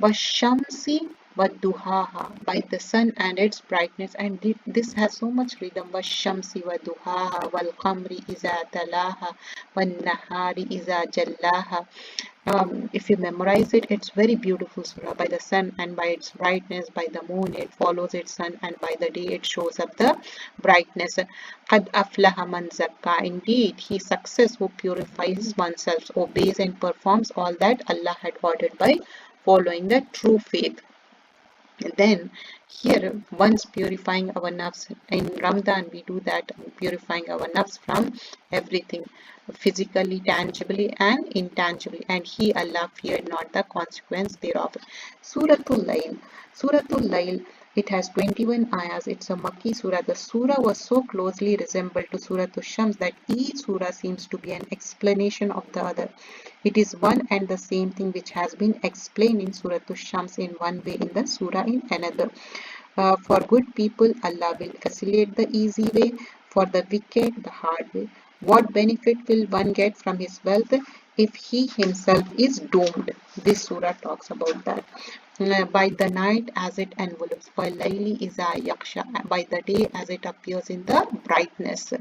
Washamsi Waduhaha, by the sun and its brightness, and this has so much rhythm. Washamsi Waduhaha, Wal Qamri Iza Talaha, Wan Nahari Iza Jallaha. If you memorize it, it's very beautiful surah. By the sun and by its brightness, by the moon it follows its sun, and by the day it shows up the brightness. Qad aflaha man zakka. Indeed, he success who purifies oneself, obeys and performs all that Allah had ordered by following the true faith. And then here, once purifying our nafs, in Ramadan we do that, purifying our nafs from everything, physically, tangibly and intangibly, and he, Allah, feared not the consequence thereof. Suratul Layl. Suratul Layl, it has 21 ayahs. It's a Makki surah. The surah was so closely resembled to Suratul Shams that each surah seems to be an explanation of the other. It is one and the same thing which has been explained in Suratul Shams in one way, in the surah in another. For good people, Allah will facilitate the easy way. For the wicked, the hard way. What benefit will one get from his wealth if he himself is doomed? This surah talks about that. By the night as it envelopes, by Layli Iza Yaksha, by the day as it appears in the brightness.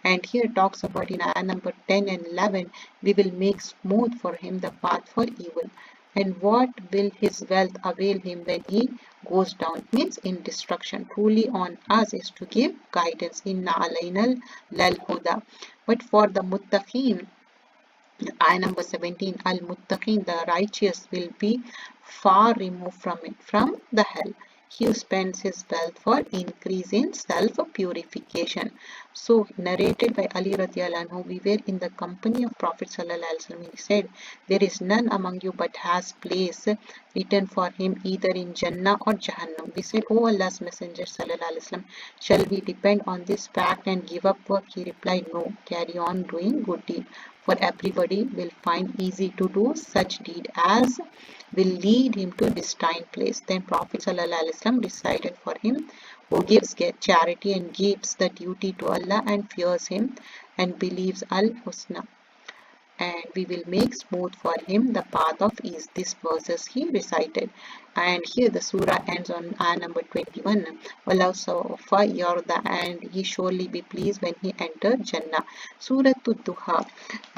And here talks about in ayah number 10 and 11, we will make smooth for him the path for evil. And what will his wealth avail him when he goes down? Means in destruction. Truly on us is to give guidance. Inna alaynal lal huda. But for the muttaqeen, ayah number 17, al muttaqeen, the righteous will be far removed from it, from the hell. He spends his wealth for increase in self-purification. So, narrated by Ali radiallahu anhu, we were in the company of Prophet sallallahu alaihi wasallam. He said, there is none among you but has place written for him either in Jannah or Jahannam. We said, O Allah's Messenger sallallahu alaihi wasallam, shall we depend on this fact and give up work? He replied, no, carry on doing good deed. For everybody will find easy to do such deed as will lead him to destined place. Then Prophet ﷺ decided for him who gives charity and gives the duty to Allah and fears him and believes Al-Husna, and we will make smooth for him the path of ease. These verses he recited. And here the surah ends on ayah number 21. Wallahu sawfa yarda, and he surely be pleased when he entered Jannah. Surah Duha.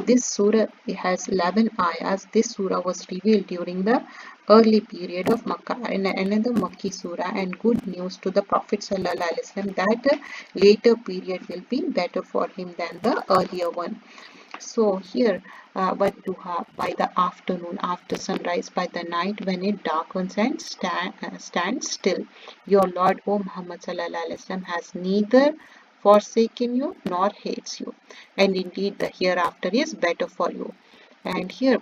This surah has 11 ayahs. This surah was revealed during the early period of Makkah, and another Makki surah, and good news to the Prophet ﷺ that later period will be better for him than the earlier one. So here, but duha, by the afternoon, after sunrise, by the night when it darkens and stands still. Your Lord, O Muhammad sallallahu alaihi wasallam, has neither forsaken you nor hates you, and indeed the hereafter is better for you. And here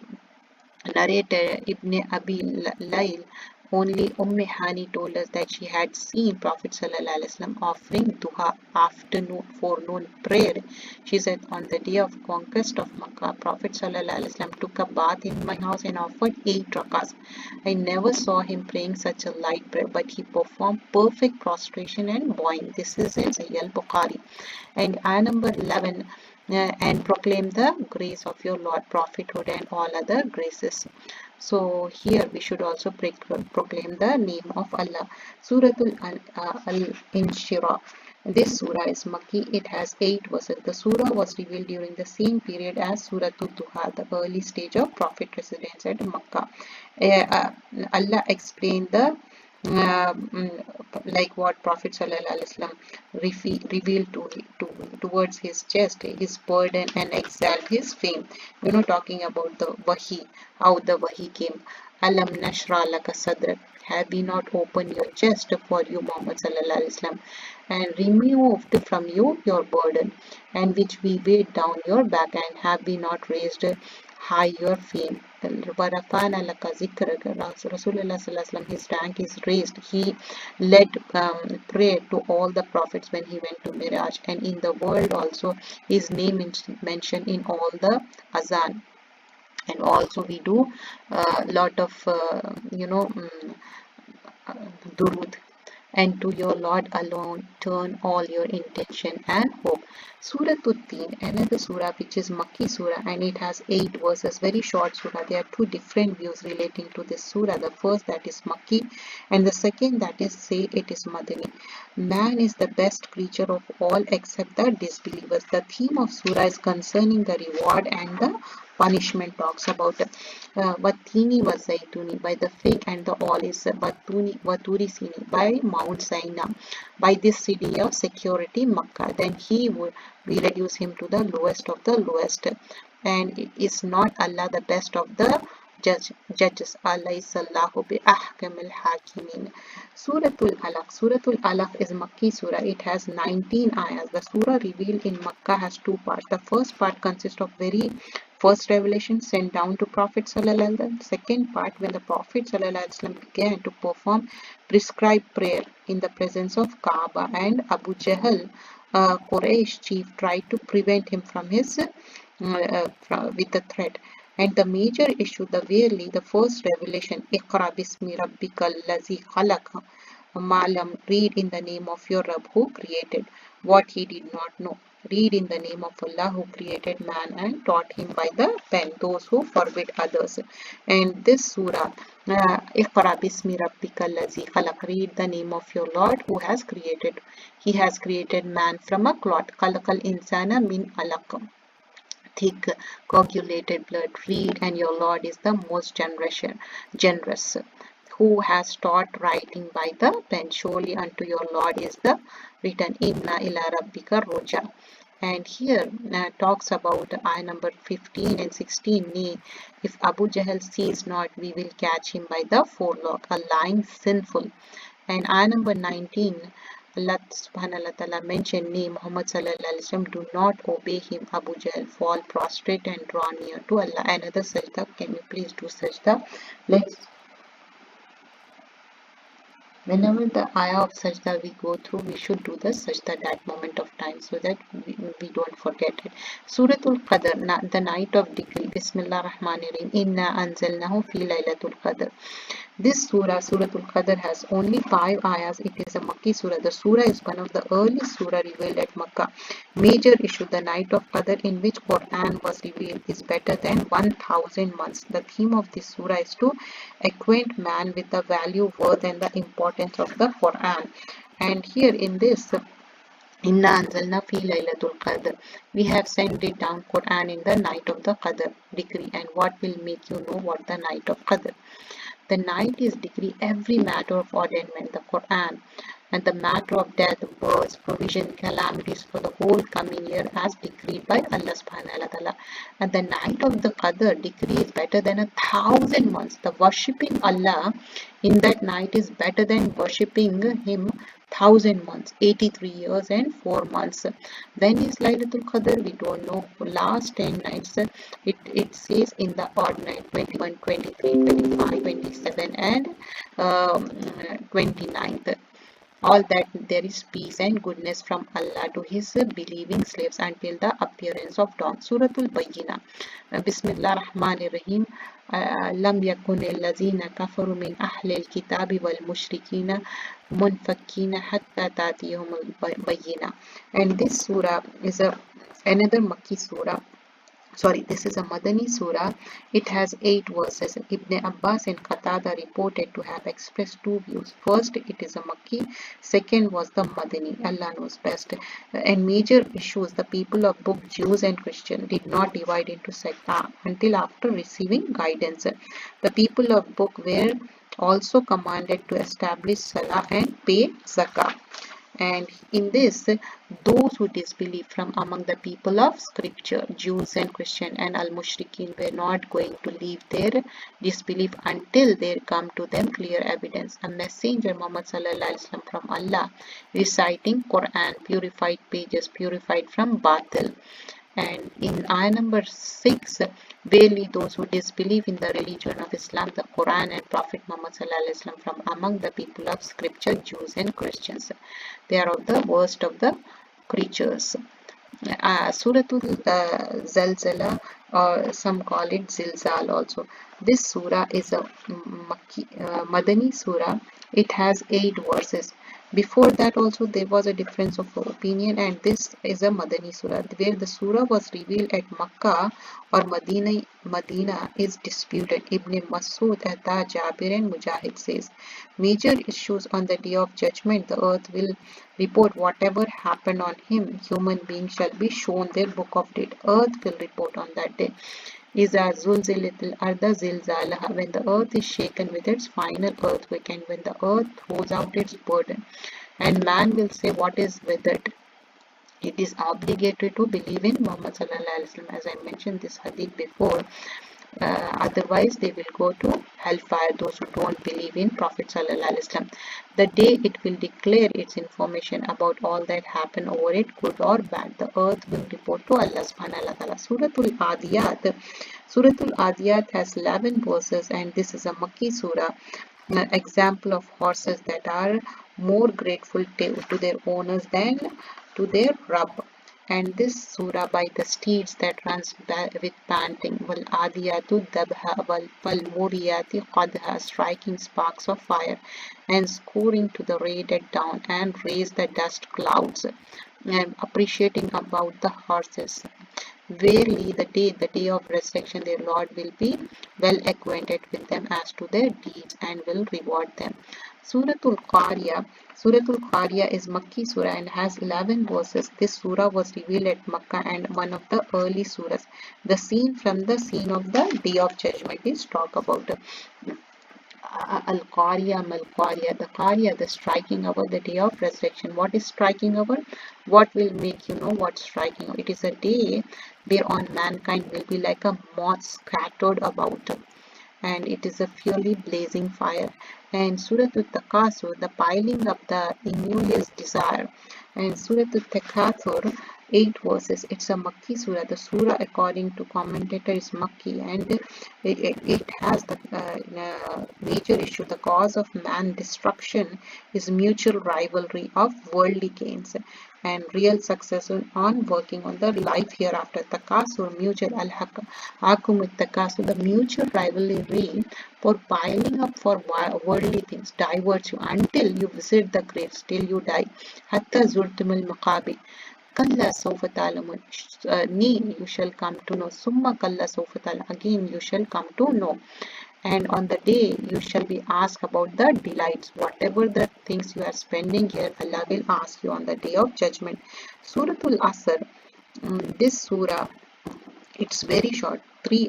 narrator Ibn Abi Layl, only Hani told us that she had seen Prophet ﷺ offering duha, afternoon, forenoon prayer. She said, on the day of conquest of Makkah, Prophet ﷺ took a bath in my house and offered 8 rakas. I never saw him praying such a light prayer, but he performed perfect prostration and bowing. This is in Sahih al-Bukhari. And ayah number 11, and proclaim the grace of your Lord, prophethood and all other graces. So here we should also proclaim the name of Allah. Suratul Al-Inshirah. This surah is Makki. It has 8 verses. The surah was revealed during the same period as Suratul Duha, the early stage of Prophet residence at Makkah. Allah explained the like what Prophet ﷺ revealed towards his chest, his burden, and exalt his fame. Talking about the Wahi, how the Wahi came. Alam nashra laka sadrak. Have we not opened your chest for you, Muhammad sallallahu alaihi wasallam, and removed from you your burden, and which we weighed down your back, and have we not raised high your fame? Warafana laka zikrak. Rasulullah sallallahu alaihi wasallam, his rank is raised. He led prayer to all the prophets when he went to Miraj, and in the world also his name is mentioned in all the azan. And also we do a lot of durud. And to your Lord alone turn all your intention and hope. Surah Teen, another surah which is Makki surah, and it has 8 verses, very short surah. There are 2 different views relating to this surah. The first, that is Makki, and the second, that is say it is Madani. Man is the best creature of all except the disbelievers. The theme of surah is concerning the reward and the punishment. Talks about Watini was Zaituni, by the fig and the olives, Waturi Sini, by Mount Sinai, by this city of security, Makkah. Then he would we reduce him to the lowest of the lowest. And is not Allah the best of the judges? Allah is Allahu bi ahkamil hakimin. Suratul Alaq. Suratul Alaq is Makki surah. It has 19 ayahs. The surah revealed in Makkah has 2 parts. The first part consists of very first revelation sent down to Prophet sallallahu alaihi wasallam. Second part, when the Prophet sallallahu alaihi wasallam began to perform prescribed prayer in the presence of Kaaba, and Abu Jahl, Quraysh chief, tried to prevent him from his with the threat. And the major issue, the verily, the first revelation, Iqra bismi rabbikal lazi khalaq, Malam, read in the name of your Rabb who created what he did not know. Read in the name of Allah who created man and taught him by the pen those who forbid others. And this surah, Iqra bismi rabbika allazi khalaq, read the name of your Lord who has created. He has created man from a clot. Khalaqal insana min alaq. thick coagulated blood. Read, and your Lord is the most generous, who has taught writing by the pen. Surely unto your Lord is the written. Inna ila rabbika roja. And here talks about ayah number 15 and 16. Nay, if Abu Jahl sees not, we will catch him by the forelock, a lying sinful. And ayah number 19, Allah subhanahu wa ta'ala mentioned, Nay, Muhammad sallallahu alaihi wasallam, do not obey him. Abu Jahl, fall prostrate and draw near to Allah. Another sajda. Can you please do sajda? Let's Whenever the ayah of sajda we go through, we should do the sajda that moment of time so that we don't forget it. Suratul Qadr, the night of decree. Bismillah Rahman Rahim. Inna anzalnahu fi laylatul Qadr. This surah, Suratul Qadr, has only 5 ayahs. It is a Makki surah. The surah is one of the earliest surah revealed at Makkah. Major issue, the night of Qadr in which Quran was revealed, is better than 1000 months. The theme of this surah is to acquaint man with the value, worth and the importance of the Quran. And here in this, Inna anzalna fi laylatul Qadr, we have sent it down Quran in the night of the Qadr decree. And what will make you know what the night of Qadr? The night is decree every matter of ordainment, the Quran, and the matter of death, births, provision, calamities for the whole coming year as decreed by Allah subhanahu wa ta'ala. And the night of the Qadr decree is better than 1000 months. The worshipping Allah in that night is better than worshipping Him 1000 months, 83 years and 4 months. When is Laylatul Qadr? We don't know. Last 10 nights, it says in the odd night 21, 23, 25, 27 and 29th. All that there is peace and goodness from Allah to His believing slaves until the appearance of dawn. Suratul Bayyina. Bismillah Rahman Rahim. Lam yakun allazina kafaru min ahli al-kitabi wal mushrikina munfakina hatta tatiyahum al-bayyina. And this surah is another Makki surah. This is a Madani surah. It has 8 verses. Ibn Abbas and Qatada reported to have expressed 2 views. First, it is a Makki. Second was the Madani. Allah knows best. And major issues, the people of book, Jews and Christians, did not divide into sects until after receiving guidance. The people of book were also commanded to establish Salah and pay Zakah. And in this, those who disbelieve from among the people of scripture, Jews and Christians and al-Mushrikeen, were not going to leave their disbelief until there come to them clear evidence. A messenger, Muhammad sallallahu alaihi wasallam, from Allah, reciting Quran, purified pages, purified from batil. And in ayah number 6, verily those who disbelieve in the religion of Islam, the Quran and Prophet Muhammad sallallahu alaihi wasallam from among the people of scripture, Jews and Christians, they are of the worst of the creatures. Suratul Zalzala, or some call it Zilzal also. This surah is a Madani surah. It has 8 verses. Before that also there was a difference of opinion, and this is a Madani surah. Where the surah was revealed at Makkah or Medina is disputed. Ibn Masud, Atta, Jabir and Mujahid says, major issues on the day of judgment, the earth will report whatever happened on him. Human beings shall be shown their book of deed. Earth will report on that day. Iza zulzilatil arda zilzalaha, when the earth is shaken with its final earthquake, and when the earth throws out its burden, and man will say, what is with it? It is obligatory to believe in Muhammad sallallahu alaihi wasallam, as I mentioned this hadith before. Otherwise they will go to hellfire, those who don't believe in Prophet sallallahu alaihi wasallam. The day it will declare its information about all that happened over it, good or bad. The earth will report to Allah subhanahu wa ta'ala. Suratul Adiyat. Suratul Adiyat has 11 verses, and this is a Makki surah. An example of horses that are more grateful to their owners than to their Rabb. And this surah by the steeds that runs with panting, wal adiyatu dabha wal muriyati qadha, striking sparks of fire and scoring to the raided down and raise the dust clouds, and appreciating about the horses. Verily the day of resurrection, their Lord will be well acquainted with them as to their deeds and will reward them. Suratul Qariya. Suratul Qariya is Makki surah and has 11 verses. This surah was revealed at Makkah and one of the early surahs. The scene of the Day of Judgment is talk about Al-Qariya, Mal-Qariya, the Qariya, the striking hour, the day of resurrection. What is striking hour? What will make you know what's striking hour? It is a day whereon mankind will be like a moth scattered about, and it is a fiercely blazing fire. And Surah Al-Takasur, the piling up the emulous desire. And Surah Al-Takathur, 8 verses. It's a Makki surah. The surah, according to commentator, is Makki, and it has the major issue. The cause of man destruction is mutual rivalry of worldly gains and real success on working on the life hereafter. Takasur, mutual hakum takasur, the mutual rivalry for piling up for worldly things diverts you until you visit the graves, till you die. Hatta zurtumul maqabir. Kalla sawfa ta'lamun. You shall come to know. Summa kalla sawfa ta'lamun. Again you shall come to know. And on the day you shall be asked about the delights. Whatever the things you are spending here, Allah will ask you on the day of judgment. Suratul Asr. This surah, it's very short, three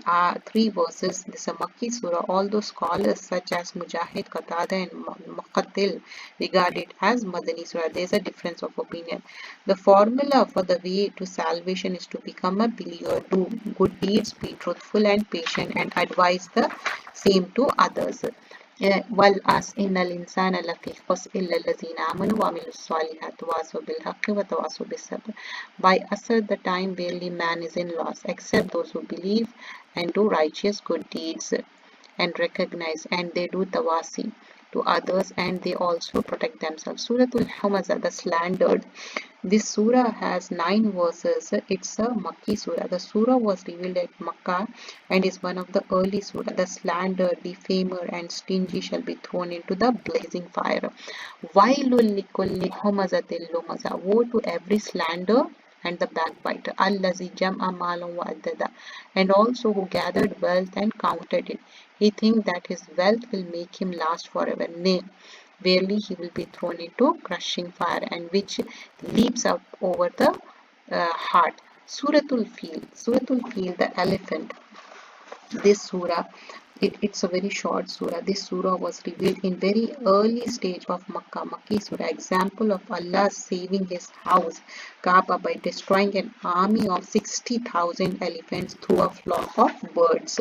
verses. This is a Makki surah. Although scholars such as Mujahid, Qatada, and Muqattil regard it as Madani surah, there is a difference of opinion. The formula for the way to salvation is to become a believer, do good deeds, be truthful and patient, and advise the same to others. والعصر إن الإنسان لفي خسر إلا الذين آمنوا وعملوا الصالحات وتواصوا بالحق وتواصوا بالصبر. By Asr, the time verily man is in loss, except those who believe and do righteous good deeds and recognize, and they do tawasi to others, and they also protect themselves. Suratul Hamazah, the slandered. This surah has 9 verses. It's a Makki surah. The surah was revealed at Makkah and is one of the early surah. The slandered, defamer, and stingy shall be thrown into the blazing fire. Wailul likulli humazatil lumaza. Woe to every slander and the backbiter. Allazi jam'a malan wa addada. And also who gathered wealth and counted it. He thinks that his wealth will make him last forever. Nay, verily he will be thrown into crushing fire, and which leaps up over the heart. Suratul Fil. Suratul Fil, the elephant. This surah, it's a very short surah. This surah was revealed in very early stage of Makkah. Makki surah, example of Allah saving his house, Kaaba, by destroying an army of 60,000 elephants through a flock of birds.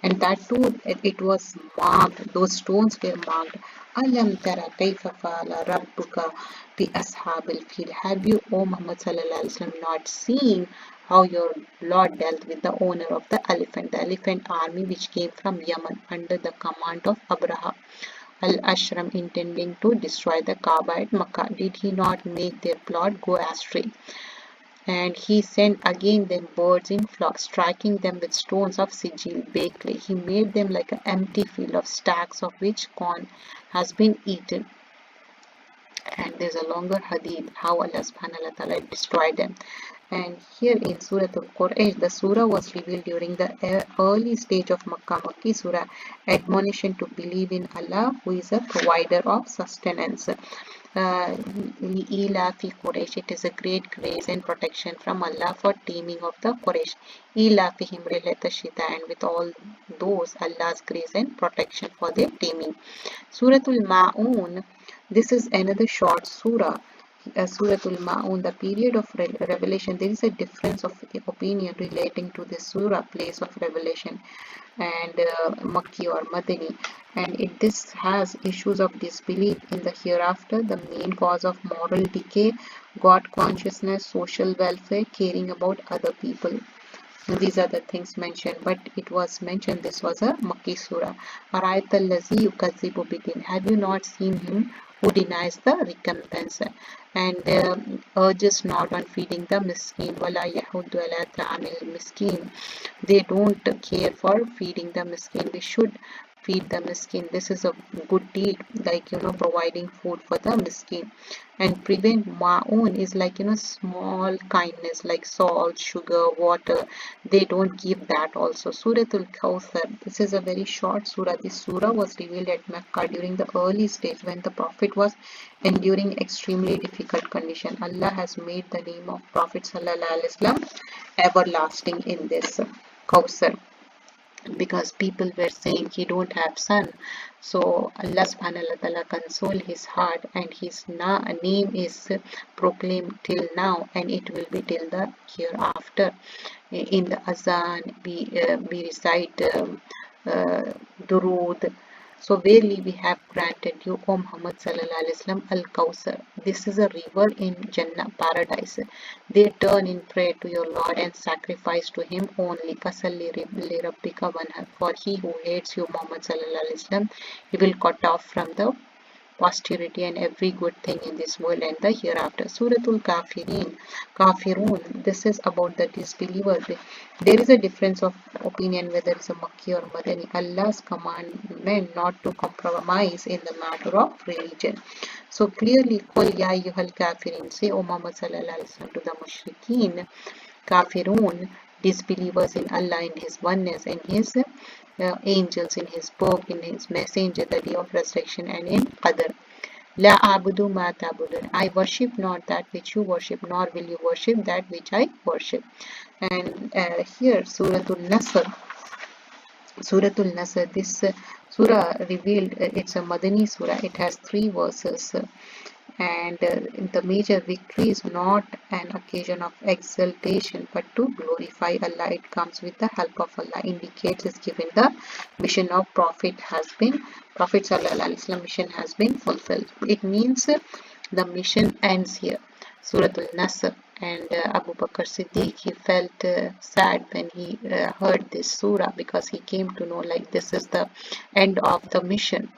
And that too, it was marked, those stones were marked. Alam tara kaifa fa'ala rabbuka bi ashabil fil. Have you, O Muhammad sallallahu alaihi wasallam, not seen how your Lord dealt with the owner of the elephant army which came from Yemen under the command of Abraha al-Ashram, intending to destroy the Kaaba at Makkah? Did he not make their plot go astray? And he sent again them birds in flocks, striking them with stones of sigil, baked clay. He made them like an empty field of stacks of which corn has been eaten. And there's a longer hadith how Allah subhanahu wa ta'ala destroyed them. And here in Surah Al-Qur'an, the surah was revealed during the early stage of Makkah. Makki surah, admonition to believe in Allah, who is a provider of sustenance. Ila fi Quraysh, it is a great grace and protection from Allah for taming of the Quraysh. Ila fihim rilata shita, and with all those Allah's grace and protection for their taming. Suratul Ma'un, this is another short surah. Suratul Ma'un, the period of revelation. There is a difference of opinion relating to this surah, place of revelation, and Makki or Madani. And this has issues of disbelief in the hereafter, the main cause of moral decay, God consciousness, social welfare, caring about other people. These are the things mentioned, but it was mentioned this was a Makki surah. Arayta allazi yukazibu bidin. Have you not seen him who denies the recompense and urges not on feeding the miskin? Wala yahuddu ala ta'amil miskin. They don't care for feeding the miskin. We should feed the miskin. This is a good deed, like providing food for the miskin. And prevent ma'un is like small kindness like salt, sugar, water. They don't give that also. Suratul Kawthar. This is a very short surah. This surah was revealed at Mecca during the early stage when the Prophet was enduring extremely difficult condition. Allah has made the name of Prophet Sallallahu Alaihi Wasallam everlasting in this Kawthar, because people were saying he don't have son. So Allah subhanahu wa ta'ala console his heart, and his name is proclaimed till now, and it will be till the hereafter. In the azan we recite durood. So verily we have granted you, O Muhammad sallallahu alaihi wasallam, al-Kawthar. This is a river in Jannah, paradise. They turn in prayer to your Lord and sacrifice to Him only. Fasalli li rabbika wanhar. For he who hates you, Muhammad sallallahu alaihi wasallam, he will cut off from the posterity and every good thing in this world and the hereafter. Suratul Kafirun. This is about the disbelievers. There is a difference of opinion whether it's a Makki or Madani. Allah's commandment not to compromise in the matter of religion. So clearly, Qul ya ayyuhal kafirin. Say, O Muhammad sallallahu alaihi wasallam, to the mushrikeen, Kafirun, disbelievers in Allah, in His oneness, in His angels, in His book, in His messenger, the day of resurrection, and in Qadr. La abudu ma ta'budun. I worship not that which you worship, nor will you worship that which I worship. And here, Suratul Nasr, this surah revealed, it's a Madani surah. It has 3 verses. And the major victory is not an occasion of exaltation but to glorify Allah. It comes with the help of Allah, indicates is given the mission of Prophet Sallallahu Alaihi Wasallam mission has been fulfilled. It means the mission ends here. Suratul Nasr. And Abu Bakr Siddiq, he felt sad when he heard this surah, because he came to know like this is the end of the mission.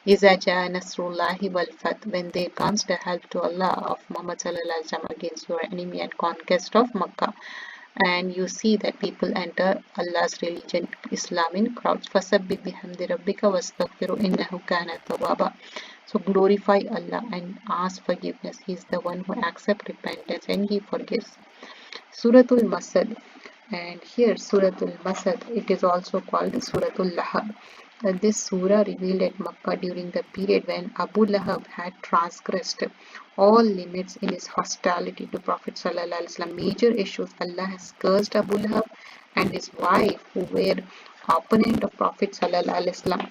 Iza jaa nasrullahi wal fath, when there comes the help to Allah of Muhammad sallallahu alaihi wasallam against your enemy and conquest of Makkah. And you see that people enter Allah's religion, Islam, in crowds. Fasabbih bihamdi rabbika wastaghfiru innahu kana tawwaba. So glorify Allah and ask forgiveness. He is the one who accepts repentance and He forgives. Suratul Masad. And here Suratul Masad, it is also called Suratul Lahab. This surah revealed at Makkah during the period when Abu Lahab had transgressed all limits in his hostility to Prophet Sallallahu Alaihi Wasallam. Major issues: Allah has cursed Abu Lahab and his wife, who were opponent of Prophet Sallallahu Alaihi Wasallam.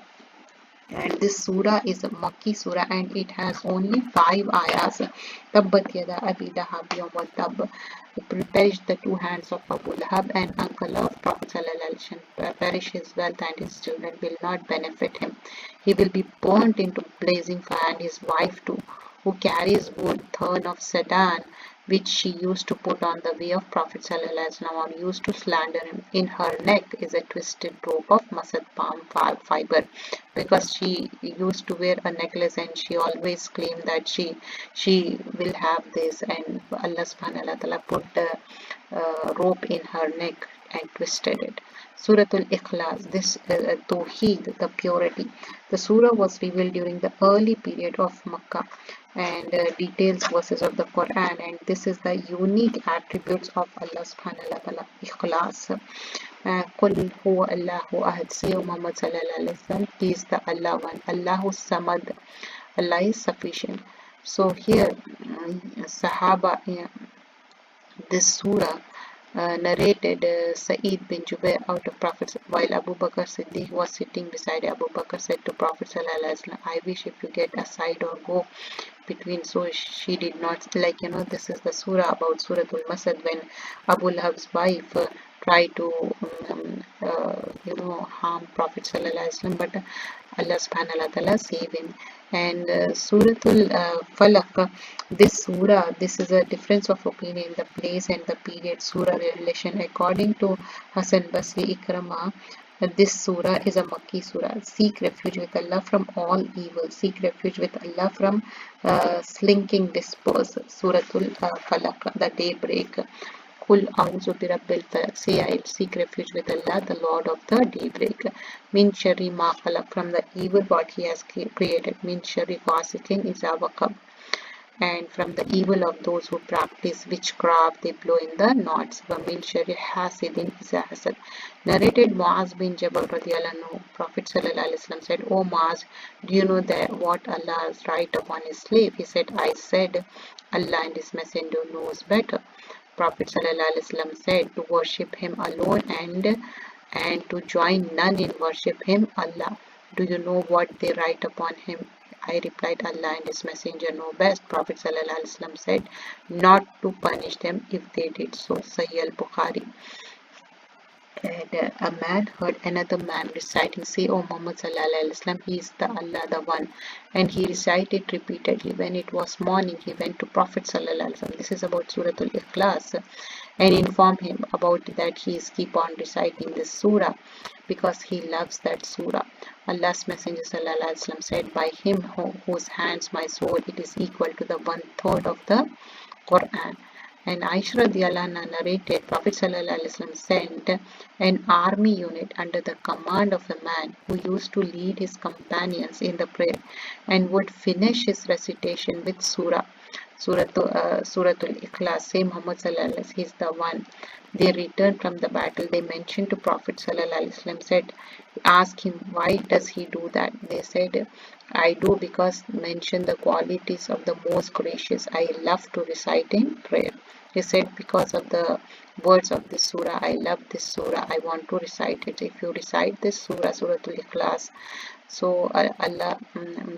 And this surah is a Makki surah, and it has only 5 ayahs. Tabbat yada abi lahab wa tab. Perish the 2 hands of Abu Lahab, and uncle of Prophet Sallallahu Alaihi Wasallam. Perish his wealth, and his children will not benefit him. He will be burnt into blazing fire, and his wife too, who carries wood, thorn of Sedan, which she used to put on the way of Prophet Sallallahu Alaihi Wasallam, or used to slander him. In her neck is a twisted rope of masad palm fiber, because she used to wear a necklace, and she always claimed that she will have this, and Allah subhanahu wa ta'ala put the rope in her neck and twisted it. Suratul Ikhlas, this Tawheed, the purity. The surah was revealed during the early period of Makkah, and details verses of the Quran, and this is the unique attributes of Allah subhanahu wa ta'ala. Ikhlas. Qul huwa Allahu ahad. Say, Muhammad sallallahu alaihi wasallam, He is the Allah one. Allahu samad. Allah is sufficient. So here, Sahaba, this surah narrated Sa'id bin Jubair out of Prophet, while Abu Bakr Siddiq was sitting beside Abu Bakr, said to Prophet sallallahu alaihi wasallam, I wish if you get aside or go between. So she did not, like this is the surah about Suratul Masad, when Abu Lahab's wife tried to harm Prophet sallallahu alaihi wasallam, but Allah subhanahu wa ta'ala saved him. And Suratul Falaq, this surah, this is a difference of opinion in the place and the period surah revelation. According to Hassan Basri Ikrama, this surah is a Makki surah. Seek refuge with Allah from all evil. Seek refuge with Allah from slinking disperse. Suratul Falaq, the daybreak. Qul a'udhu bi rabbil falaq. Say I'll seek refuge with Allah, the Lord of the daybreak. Min sharri ma khalaq. From the evil what He has created. Min sharri ghasikin iza waqab. And from the evil of those who practice witchcraft, they blow in the knots. وَمِنْ شَرِّ حَاسِدٍ إِذَا حَسَدَ. Narrated Muaz bin Jabal radiallahu anhu, Prophet sallallahu alaihi wasallam said, "O Muaz, do you know that what Allah's right upon His slave?" He said, "I said, Allah and His Messenger knows better." Prophet sallallahu alaihi wasallam said, "To worship Him alone and to join none in worship Him, Allah. Do you know what they write upon Him?" I replied, "Allah and His Messenger know best." Prophet ﷺ said, "Not to punish them if they did so." Sahih al-Bukhari. And a man heard another man reciting, "Say, O Muhammad sallallahu alaihi wasallam, He is the Allah, the One." And he recited repeatedly. When it was morning, he went to Prophet sallallahu alaihi wasallam. This is about Surah Al-Ikhlas, and informed him about that he is keep on reciting this surah because he loves that surah. Allah's Messenger sallallahu alaihi wasallam said, "By him whose hands my soul, it is equal to the 1/3 of the Quran." And Aisha radiallahu anha narrated, Prophet sallallahu alaihi wasallam sent an army unit under the command of a man who used to lead his companions in the prayer and would finish his recitation with Suratul Ikhlas. Say Muhammad sallallahu alaihi wasallam, he is the one. They returned from the battle. They mentioned to Prophet sallallahu alaihi wasallam, said, ask him why does he do that. They said, I do because mention the qualities of the most gracious. I love to recite in prayer. He said, because of the words of this surah, I love this surah, I want to recite it. If you recite this surah, Suratul Ikhlas, so Allah,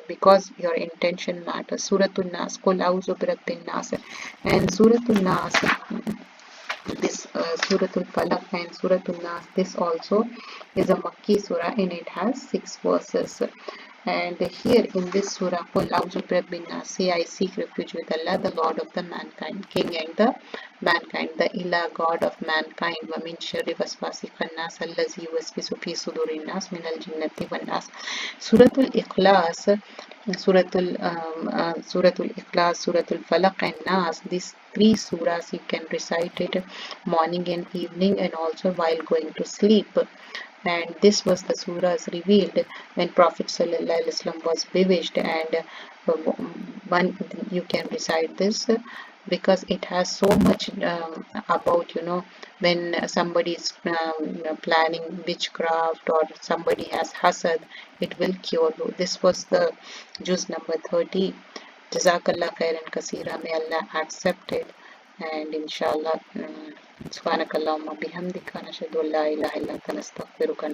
because your intention matters. Suratul Nas, Qul a'udhu bi rabbin nas, and Suratul Nas, this Suratul Falaq and Suratul Nas, this also is a Makki surah and it has 6 verses. And here in this surah, Qul a'udhu bi rabbin nas, say I seek refuge with Allah, the Lord of the mankind, King and the mankind, the Ilah, God of mankind. Wa min sharri waswasi khannas allazi yuwaswisu fi sudurin nas min al jinnati wan nas. Suratul Ikhlas, Suratul Ikhlas, Suratul Falaq and Nas, these 3 surahs you can recite it morning and evening and also while going to sleep. And this was the surahs revealed when Prophet sallallahu alaihi wasallam was bewitched, and one you can recite this because it has so much about when somebody is planning witchcraft or somebody has hasad, it will cure you. This was the juz number 30. Jazakallah khairan kaseera, may Allah accept it. And inshallah, subhanakallahumma bihamdika nashhadu an la ilaha illa anta nastaghfiruka